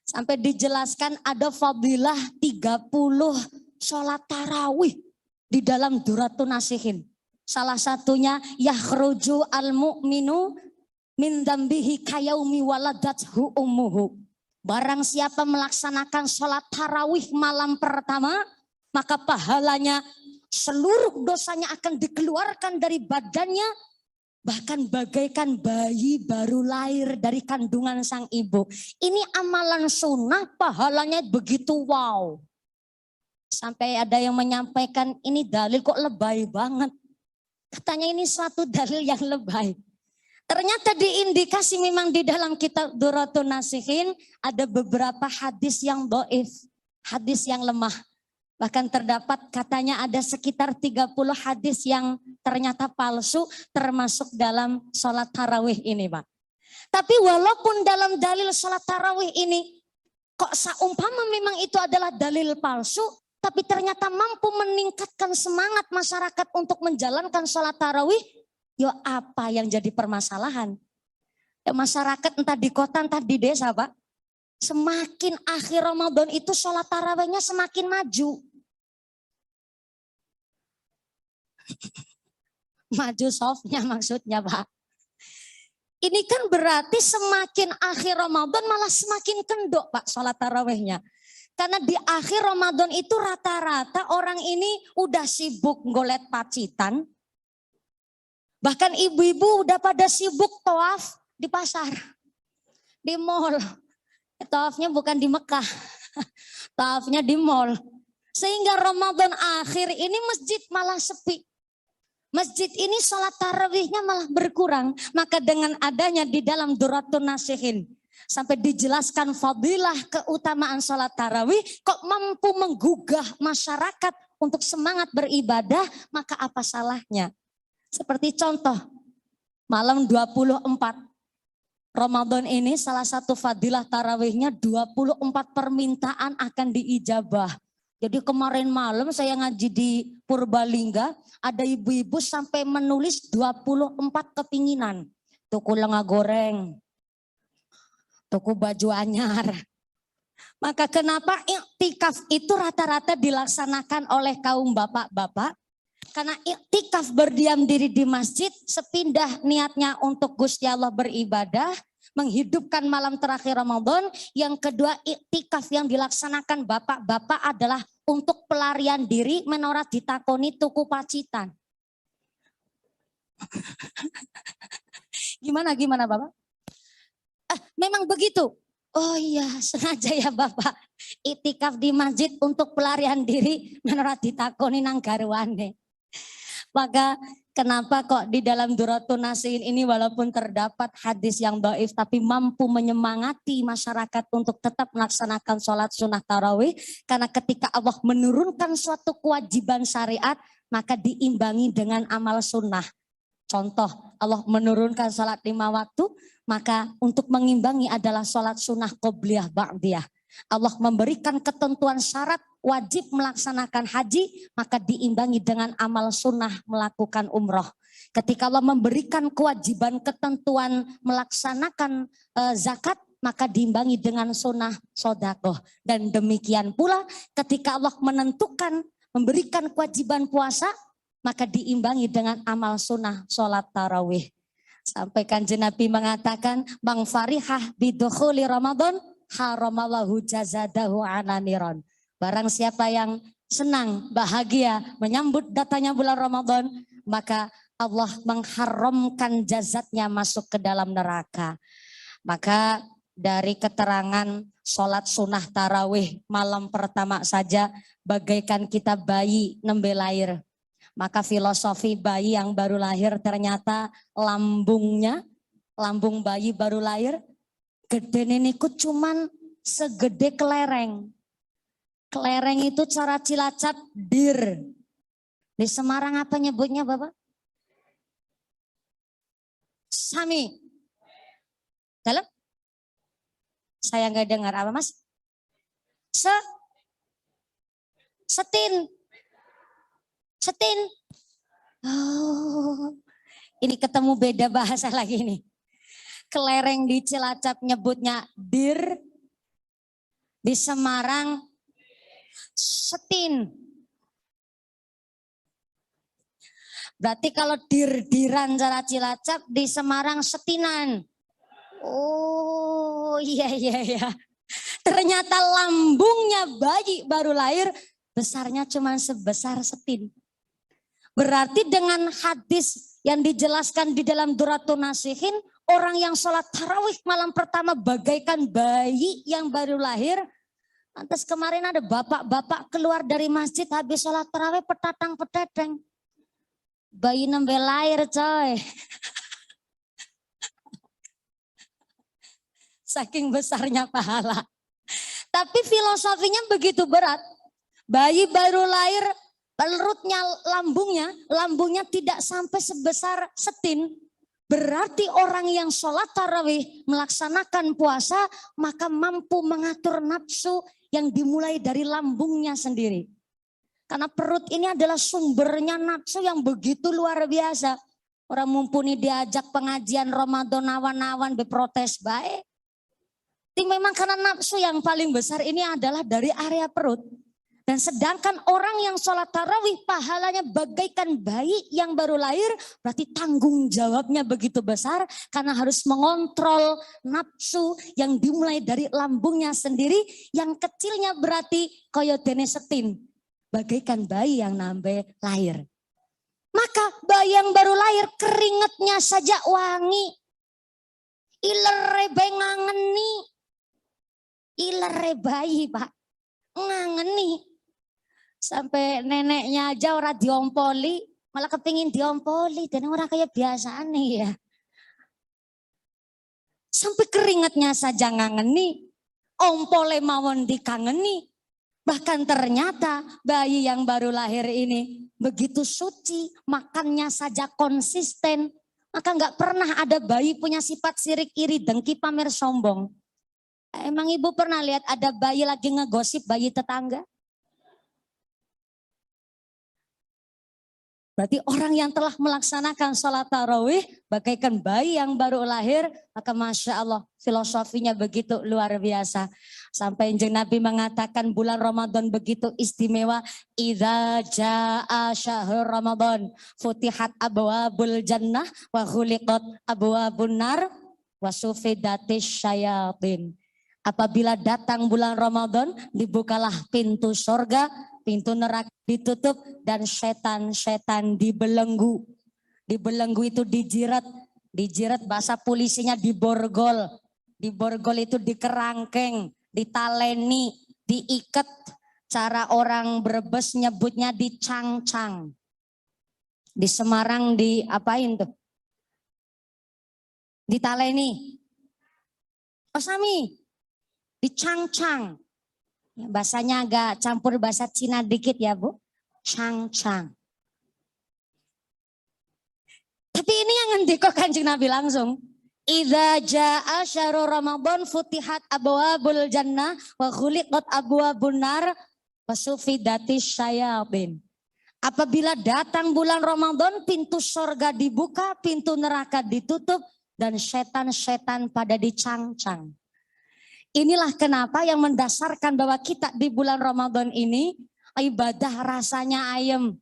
sampai dijelaskan ada fadilah 30 sholat tarawih di dalam Duratun Nasihin. Salah satunya yakhruju al-mu'minu min dambihi kayaumi waladathu ummuhu. Barang siapa melaksanakan sholat tarawih malam pertama, maka pahalanya seluruh dosanya akan dikeluarkan dari badannya, bahkan bagaikan bayi baru lahir dari kandungan sang ibu. Ini amalan sunnah, pahalanya begitu wow. Sampai ada yang menyampaikan ini dalil kok lebay banget. Katanya ini suatu dalil yang lebay. Ternyata diindikasi memang di dalam kitab Duratun Nasihin ada beberapa hadis yang dhaif, hadis yang lemah. Bahkan terdapat katanya ada sekitar 30 hadis yang ternyata palsu termasuk dalam sholat tarawih ini Pak. Tapi walaupun dalam dalil sholat tarawih ini kok seumpama memang itu adalah dalil palsu, tapi ternyata mampu meningkatkan semangat masyarakat untuk menjalankan sholat tarawih, ya apa yang jadi permasalahan? Ya masyarakat entah di kota entah di desa Pak, semakin akhir Ramadan itu sholat tarawihnya semakin maju. Maju softnya maksudnya Pak. Ini kan berarti semakin akhir Ramadan malah semakin kendor Pak sholat tarawihnya. Karena di akhir Ramadan itu rata-rata orang ini udah sibuk ngolet pacitan. Bahkan ibu-ibu udah pada sibuk tawaf di pasar, di mall. Tawafnya bukan di Mekah, tawafnya di mall. Sehingga Ramadan akhir ini masjid malah sepi. Masjid ini sholat tarawihnya malah berkurang. Maka dengan adanya di dalam Duratun Nasihin sampai dijelaskan fadilah keutamaan sholat tarawih, kok mampu menggugah masyarakat untuk semangat beribadah, maka apa salahnya? Seperti contoh malam 24 Ramadan ini salah satu fadilah tarawihnya 24 permintaan akan diijabah. Jadi kemarin malam saya ngaji di Purbalingga, ada ibu-ibu sampai menulis 24 kepinginan. Tuku lenga goreng, tuku baju anyar. Maka kenapa iktikaf itu rata-rata dilaksanakan oleh kaum bapak-bapak? Karena iktikaf berdiam diri di masjid, sepindah niatnya untuk Gusti Allah beribadah, menghidupkan malam terakhir Ramadan. Yang kedua, iktikaf yang dilaksanakan bapak-bapak adalah untuk pelarian diri menora ditakoni tuku pacitan. Gimana Bapak? Memang begitu. Oh iya, sengaja ya Bapak. Iktikaf di masjid untuk pelarian diri menora ditakoni nang garwane. Maka kenapa kok di dalam Duratun Nasihin ini walaupun terdapat hadis yang dhaif tapi mampu menyemangati masyarakat untuk tetap melaksanakan sholat sunnah tarawih. Karena ketika Allah menurunkan suatu kewajiban syariat maka diimbangi dengan amal sunnah. Contoh Allah menurunkan sholat 5 waktu, maka untuk mengimbangi adalah sholat sunnah qobliyah ba'diyah. Allah memberikan ketentuan syarat wajib melaksanakan haji, maka diimbangi dengan amal sunnah melakukan umroh. Ketika Allah memberikan kewajiban ketentuan melaksanakan zakat, maka diimbangi dengan sunnah sodakoh. Dan demikian pula ketika Allah menentukan memberikan kewajiban puasa, maka diimbangi dengan amal sunnah sholat tarawih. Sampai Kanjeng Nabi mengatakan, Bang Farihah bidukhuli Ramadan, haramallahu jazadahu ananiron. Barang siapa yang senang, bahagia menyambut datanya bulan Ramadan, maka Allah mengharamkan jazatnya masuk ke dalam neraka. Maka dari keterangan sholat sunnah tarawih malam pertama saja bagaikan kita bayi nembe lahir. Maka filosofi bayi yang baru lahir ternyata lambung bayi baru lahir gede niku cuman segede kelereng. Kelereng itu cara Cilacap dir. Di Semarang apa nyebutnya Bapak? Sami. Dalam? Saya nggak dengar apa Mas? Setin. Setin. Oh, ini ketemu beda bahasa lagi nih. Kelereng di Cilacap nyebutnya dir. Di Semarang setin. Berarti kalau dir-diran cara Cilacap, di Semarang setinan. Oh iya. Ternyata lambungnya bayi baru lahir besarnya cuma sebesar setin. Berarti dengan hadis yang dijelaskan di dalam Duratun Nasihin, orang yang sholat tarawih malam pertama bagaikan bayi yang baru lahir. Lantas kemarin ada bapak-bapak keluar dari masjid habis sholat tarawih petatang-peteteng. Bayi nembe lahir coy. Saking besarnya pahala. Tapi filosofinya begitu berat. Bayi baru lahir, perutnya, lambungnya tidak sampai sebesar setin. Berarti orang yang sholat tarawih melaksanakan puasa maka mampu mengatur nafsu yang dimulai dari lambungnya sendiri. Karena perut ini adalah sumbernya nafsu yang begitu luar biasa. Orang mumpuni diajak pengajian Ramadan awan-awan berprotes baik. Ini memang karena nafsu yang paling besar ini adalah dari area perut. Dan sedangkan orang yang sholat tarawih pahalanya bagaikan bayi yang baru lahir, berarti tanggung jawabnya begitu besar karena harus mengontrol nafsu yang dimulai dari lambungnya sendiri, yang kecilnya berarti koyodene setin, bagaikan bayi yang nambe lahir. Maka bayi yang baru lahir keringatnya saja wangi, ilere bayi ngangeni, ilere bayi Pak, ngangeni. Sampai neneknya aja orang diompoli, malah kepingin diompoli dan orang kayak biasa nih ya. Sampai keringatnya saja ngangeni, ompole mawon dikangeni. Bahkan ternyata bayi yang baru lahir ini begitu suci, makannya saja konsisten. Maka nggak pernah ada bayi punya sifat sirik iri, dengki, pamer, sombong. Emang ibu pernah lihat ada bayi lagi ngegosip bayi tetangga? Berarti orang yang telah melaksanakan sholat tarawih bagaikan bayi yang baru lahir, maka Masya Allah filosofinya begitu luar biasa. Sampai Kanjeng Nabi mengatakan bulan Ramadan begitu istimewa. Idza jaa syahrul Ramadan futihat abwabul jannah wa khuliqat abwabun nar wa sufidatis syayatin. Apabila datang bulan Ramadan, dibukalah pintu surga, pintu neraka ditutup, dan setan-setan dibelenggu. Dibelenggu itu dijirat, dijirat bahasa polisinya diborgol. Diborgol itu dikerangkeng, ditaleni, diikat. Cara orang Brebes nyebutnya dicangcang. Di Semarang diapain tuh? Ditaleni. Oh Sami, dicangcang. Bahasanya agak campur bahasa Cina dikit ya Bu. Cangcang. Tapi ini yang ngendiko Kanjeng Nabi langsung. Idza jaa syahrul Ramadan futihat abwabul jannah wa khuliqat abwabun nar wa sufidatis syayatin. Apabila datang bulan Ramadan, pintu surga dibuka, pintu neraka ditutup, dan setan-setan pada dicangcang. Inilah kenapa yang mendasarkan bahwa kita di bulan Ramadan ini ibadah rasanya ayem,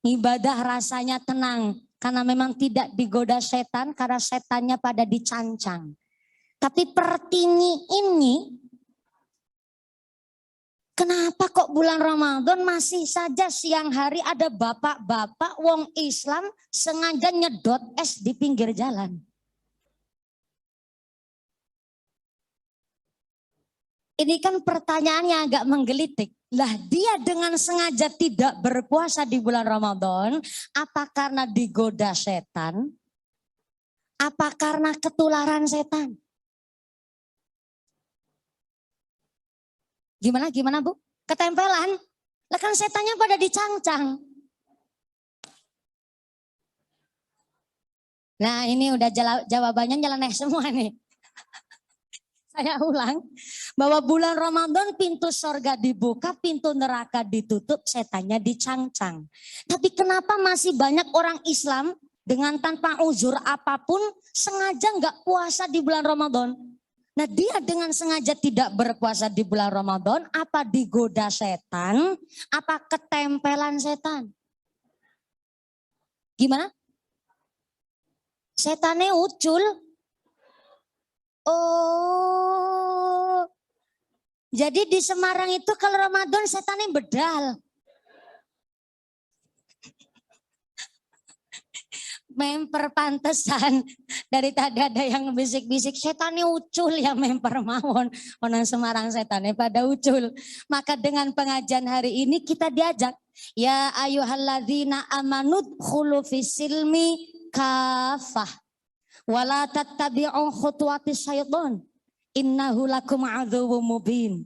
ibadah rasanya tenang. Karena memang tidak digoda setan, karena setannya pada dicancang. Tapi pertini ini, kenapa kok bulan Ramadan masih saja siang hari ada bapak-bapak wong Islam sengaja nyedot es di pinggir jalan? Ini kan pertanyaannya agak menggelitik. Lah dia dengan sengaja tidak berpuasa di bulan Ramadan, apa karena digoda setan? Apa karena ketularan setan? Gimana Bu? Ketempelan? Lah kan setannya pada dicangcang. Nah ini udah jawabannya nyeleneh semua nih. Saya ulang, bahwa bulan Ramadan pintu sorga dibuka, pintu neraka ditutup, setannya dicangcang. Tapi kenapa masih banyak orang Islam dengan tanpa uzur apapun sengaja nggak puasa di bulan Ramadan? Nah dia dengan sengaja tidak berpuasa di bulan Ramadan, apa digoda setan, apa ketempelan setan? Gimana? Setannya ucul. Oh, jadi di Semarang itu kalau Ramadan setannya bedal. Memper pantesan dari tadi ada yang bisik-bisik setannya ucul ya memper mawon. Orang Semarang setannya pada ucul. Maka dengan pengajian hari ini kita diajak. Ya ayyuhalladzina amanud khulu fisilmi kafah. Wala tattabi'u khutuwatis syaitan innahu lakum aduwwum mubin.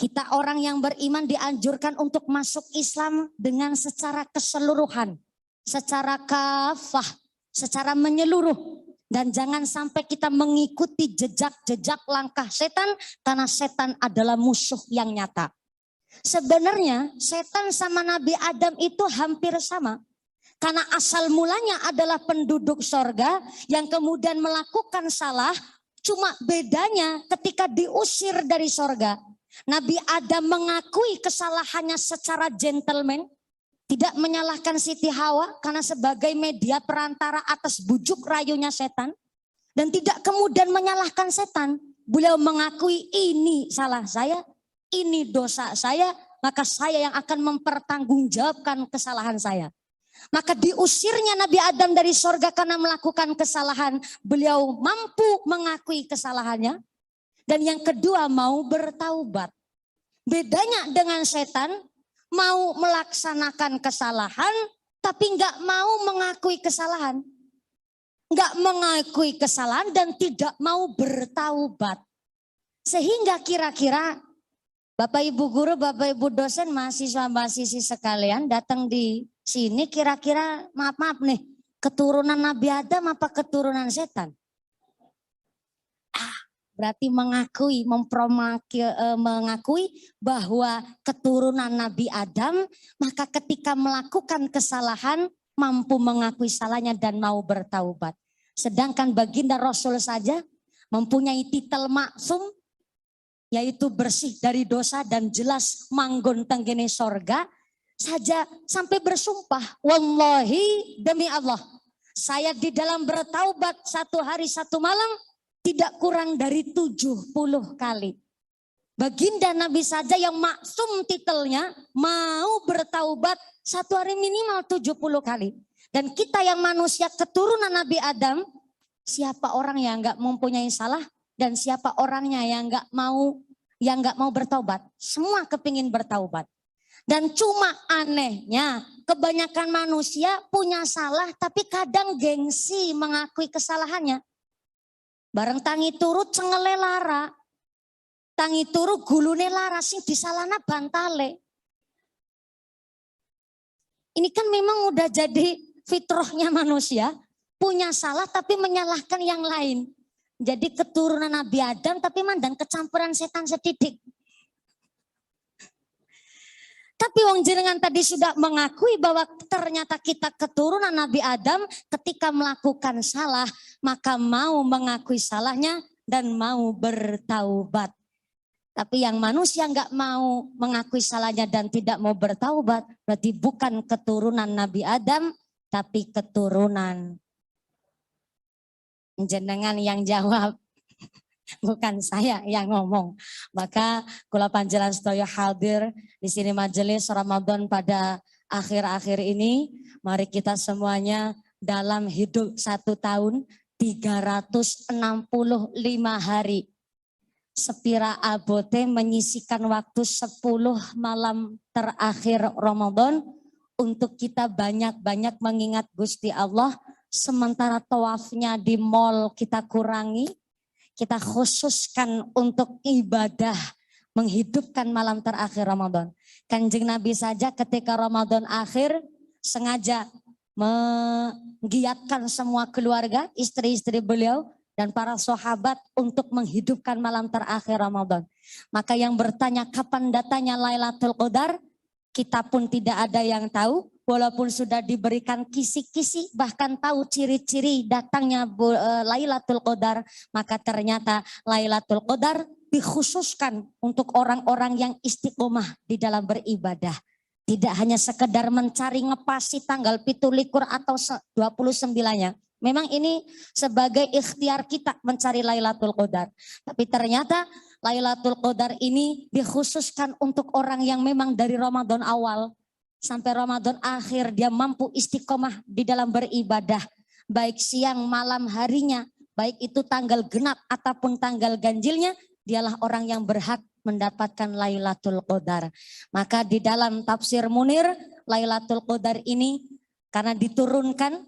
Kita orang yang beriman dianjurkan untuk masuk Islam dengan secara keseluruhan, secara kafah, secara menyeluruh. Dan jangan sampai kita mengikuti jejak-jejak langkah setan, karena setan adalah musuh yang nyata. Sebenarnya setan sama Nabi Adam itu hampir sama. Karena asal mulanya adalah penduduk sorga yang kemudian melakukan salah, cuma bedanya ketika diusir dari sorga. Nabi Adam mengakui kesalahannya secara gentleman, tidak menyalahkan Siti Hawa karena sebagai media perantara atas bujuk rayunya setan, dan tidak kemudian menyalahkan setan. Beliau mengakui ini salah saya, ini dosa saya, maka saya yang akan mempertanggungjawabkan kesalahan saya. Maka diusirnya Nabi Adam dari sorga karena melakukan kesalahan, beliau mampu mengakui kesalahannya. Dan yang kedua, mau bertaubat. Bedanya dengan setan, mau melaksanakan kesalahan tapi nggak mau mengakui kesalahan. Nggak mengakui kesalahan dan tidak mau bertaubat. Sehingga kira-kira Bapak Ibu guru, Bapak Ibu dosen, mahasiswa-mahasiswi sekalian datang di sini, kira-kira maaf nih, keturunan Nabi Adam apa keturunan setan? Berarti mengakui bahwa keturunan Nabi Adam, maka ketika melakukan kesalahan mampu mengakui salahnya dan mau bertaubat. Sedangkan baginda Rasul saja mempunyai titel maksum, yaitu bersih dari dosa dan jelas manggon tenggene sorga, saja sampai bersumpah, wallahi demi Allah, saya di dalam bertaubat 1 hari 1 malam tidak kurang dari 70 kali. Baginda Nabi saja yang maksum titelnya mau bertaubat 1 hari minimal 70 kali. Dan kita yang manusia keturunan Nabi Adam, siapa orang yang enggak mempunyai salah dan siapa orangnya yang enggak mau bertaubat? Semua kepingin bertaubat. Dan cuma anehnya kebanyakan manusia punya salah tapi kadang gengsi mengakui kesalahannya. Bareng tangi turu cengele lara, tangi turu gulune lara, sing disalahna bantale. Ini kan memang udah jadi fitrahnya manusia, punya salah tapi menyalahkan yang lain. Jadi keturunan Nabi Adam tapi mandan kecampuran setan sedidik. Tapi wong jenengan tadi sudah mengakui bahwa ternyata kita keturunan Nabi Adam, ketika melakukan salah maka mau mengakui salahnya dan mau bertaubat. Tapi yang manusia enggak mau mengakui salahnya dan tidak mau bertaubat, berarti bukan keturunan Nabi Adam tapi keturunan. Jenengan yang jawab. Bukan saya yang ngomong. Maka kula panjenengan sedaya hadir di sini majelis Ramadan pada akhir-akhir ini. Mari kita semuanya dalam hidup 1 tahun 365 hari. Sepira abote menyisikan waktu 10 malam terakhir Ramadan untuk kita banyak-banyak mengingat Gusti Allah. Sementara tawafnya di mall kita kurangi. Kita khususkan untuk ibadah menghidupkan malam terakhir Ramadan. Kanjeng Nabi saja ketika Ramadan akhir sengaja menggiatkan semua keluarga, istri-istri beliau dan para sahabat untuk menghidupkan malam terakhir Ramadan. Maka yang bertanya kapan datanya Lailatul Qadar, kita pun tidak ada yang tahu. Walaupun sudah diberikan kisi-kisi, bahkan tahu ciri-ciri datangnya Lailatul Qadar, maka ternyata Lailatul Qadar dikhususkan untuk orang-orang yang istiqomah di dalam beribadah. Tidak hanya sekedar mencari ngepasi tanggal 17 atau 29-nya. Memang ini sebagai ikhtiar kita mencari Lailatul Qadar. Tapi ternyata Lailatul Qadar ini dikhususkan untuk orang yang memang dari Ramadan awal sampai Ramadan akhir dia mampu istiqomah di dalam beribadah. Baik siang malam harinya, baik itu tanggal genap ataupun tanggal ganjilnya, dialah orang yang berhak mendapatkan Lailatul Qadar. Maka di dalam tafsir Munir, Lailatul Qadar ini karena diturunkan,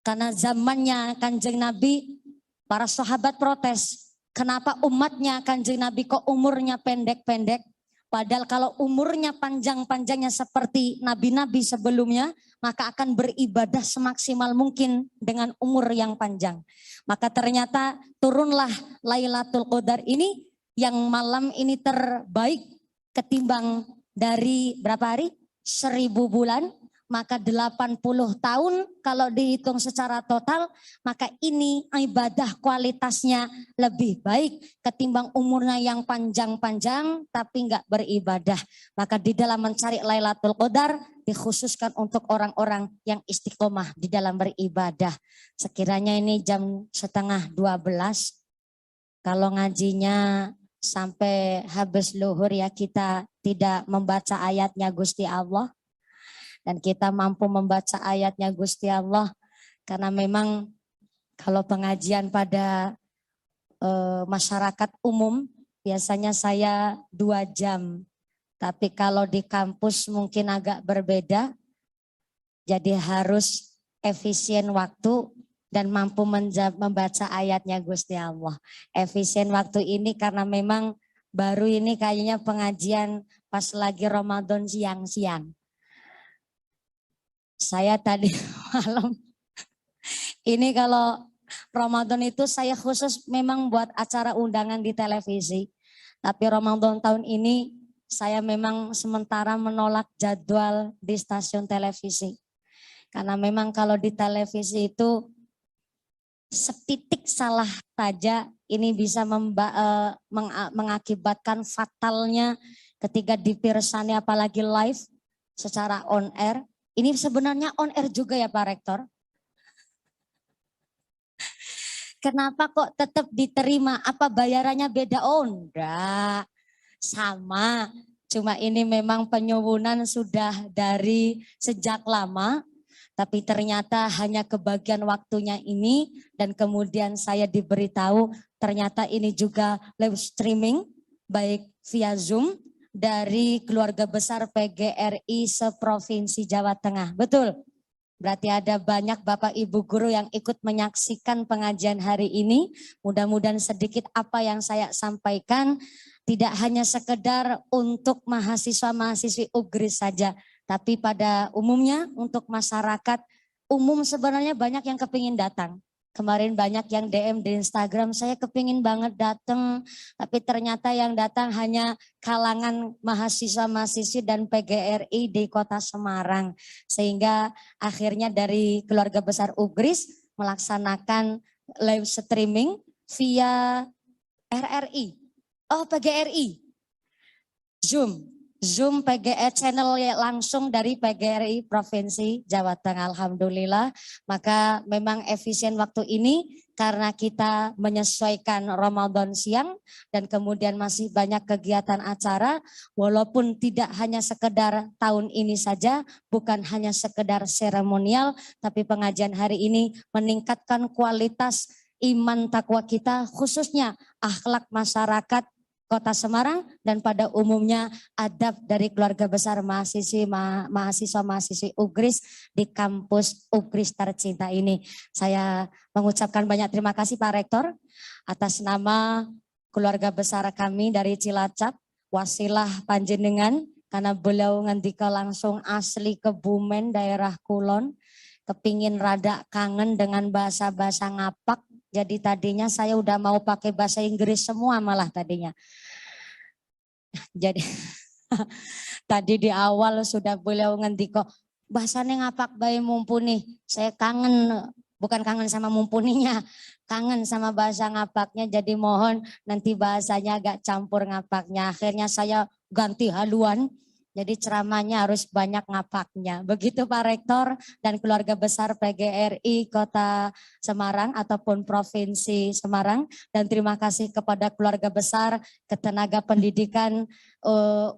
karena zamannya Kanjeng Nabi, para sahabat protes. Kenapa umatnya Kanjeng Nabi kok umurnya pendek-pendek? Padahal kalau umurnya panjang-panjangnya seperti nabi-nabi sebelumnya, maka akan beribadah semaksimal mungkin dengan umur yang panjang. Maka ternyata turunlah Lailatul Qadar ini yang malam ini terbaik ketimbang dari berapa hari? 1000 bulan. Maka 80 tahun kalau dihitung secara total, maka ini ibadah kualitasnya lebih baik ketimbang umurnya yang panjang-panjang tapi enggak beribadah. Maka di dalam mencari Lailatul Qadar dikhususkan untuk orang-orang yang istiqomah di dalam beribadah. Sekiranya ini jam setengah 12, kalau ngajinya sampai habis luhur ya kita tidak membaca ayatnya Gusti Allah. Dan kita mampu membaca ayatnya Gusti Allah. Karena memang kalau pengajian pada masyarakat umum biasanya saya 2 jam. Tapi kalau di kampus mungkin agak berbeda. Jadi harus efisien waktu dan mampu membaca ayatnya Gusti Allah. Efisien waktu ini karena memang baru ini kayaknya pengajian pas lagi Ramadan siang-siang. Saya tadi malam, ini kalau Ramadan itu saya khusus memang buat acara undangan di televisi. Tapi Ramadan tahun ini saya memang sementara menolak jadwal di stasiun televisi. Karena memang kalau di televisi itu setitik salah saja ini bisa mengakibatkan fatalnya ketika dipirsani apalagi live secara on air. Ini sebenarnya on air juga ya Pak Rektor. Kenapa kok tetap diterima? Apa bayarannya beda? Oh enggak, sama. Cuma ini memang penyuwunan sudah dari sejak lama. Tapi ternyata hanya kebagian waktunya ini. Dan kemudian saya diberitahu ternyata ini juga live streaming. Baik via Zoom dari keluarga besar PGRI seprovinsi Jawa Tengah. Betul? Berarti ada banyak Bapak Ibu guru yang ikut menyaksikan pengajian hari ini. Mudah-mudahan sedikit apa yang saya sampaikan tidak hanya sekedar untuk mahasiswa-mahasiswi UGRIS saja. Tapi pada umumnya untuk masyarakat umum sebenarnya banyak yang kepingin datang. Kemarin banyak yang DM di Instagram, saya kepingin banget datang, tapi ternyata yang datang hanya kalangan mahasiswa-mahasiswi dan PGRI di kota Semarang. Sehingga akhirnya dari keluarga besar UGRIS melaksanakan live streaming via RRI. Oh PGRI, Zoom PGRI channel langsung dari PGRI Provinsi Jawa Tengah. Alhamdulillah, maka memang efisien waktu ini karena kita menyesuaikan Ramadan siang dan kemudian masih banyak kegiatan acara, walaupun tidak hanya sekedar tahun ini saja, bukan hanya sekedar seremonial, tapi pengajian hari ini meningkatkan kualitas iman takwa kita, khususnya akhlak masyarakat Kota Semarang dan pada umumnya adab dari keluarga besar mahasiswa-mahasiswi UGRIS di kampus UGRIS tercinta ini. Saya mengucapkan banyak terima kasih Pak Rektor atas nama keluarga besar kami dari Cilacap, wasilah panjenengan karena beliau ngendika langsung asli Kebumen daerah Kulon, kepingin rada kangen dengan bahasa-bahasa ngapak. Jadi tadinya saya udah mau pakai bahasa Inggris semua malah tadinya. Jadi tadi di awal sudah beliau ngendiko bahasanya ngapak bae mumpuni. Saya kangen, bukan kangen sama mumpuninya, kangen sama bahasa ngapaknya. Jadi mohon nanti bahasanya agak campur ngapaknya. Akhirnya saya ganti haluan. Jadi ceramahnya harus banyak ngapaknya. Begitu Pak Rektor dan keluarga besar PGRI Kota Semarang ataupun Provinsi Semarang. Dan terima kasih kepada keluarga besar Ketenaga Pendidikan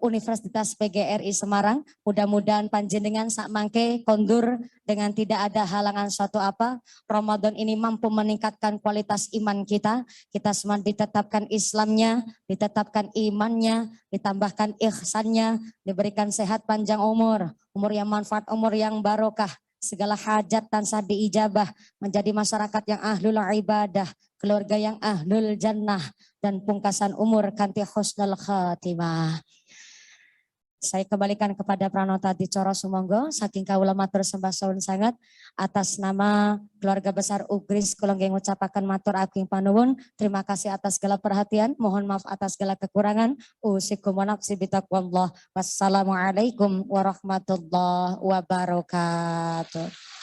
Universitas PGRI Semarang. Mudah-mudahan panjenengan sak mangke kondur dengan tidak ada halangan suatu apa. Ramadan ini mampu meningkatkan kualitas iman kita. Kita semua ditetapkan Islamnya, ditetapkan imannya, ditambahkan ihsannya, diberikan sehat panjang umur yang manfaat, umur yang barokah, segala hajat tansah diijabah, menjadi masyarakat yang ahlul ibadah, keluarga yang ahlul jannah, dan pungkasan umur kanti husnul khatimah. saya kembalikan kepada Pranota Dicoro Sumonggo, saking kaula matur sembah saun sangat atas nama keluarga besar Ugris kula nggih ngucapaken matur agung panuwun. Terima kasih atas segala perhatian, mohon maaf atas segala kekurangan. Usikum wa nafsi bitaqwallah. Wassalamualaikum warahmatullahi wabarakatuh.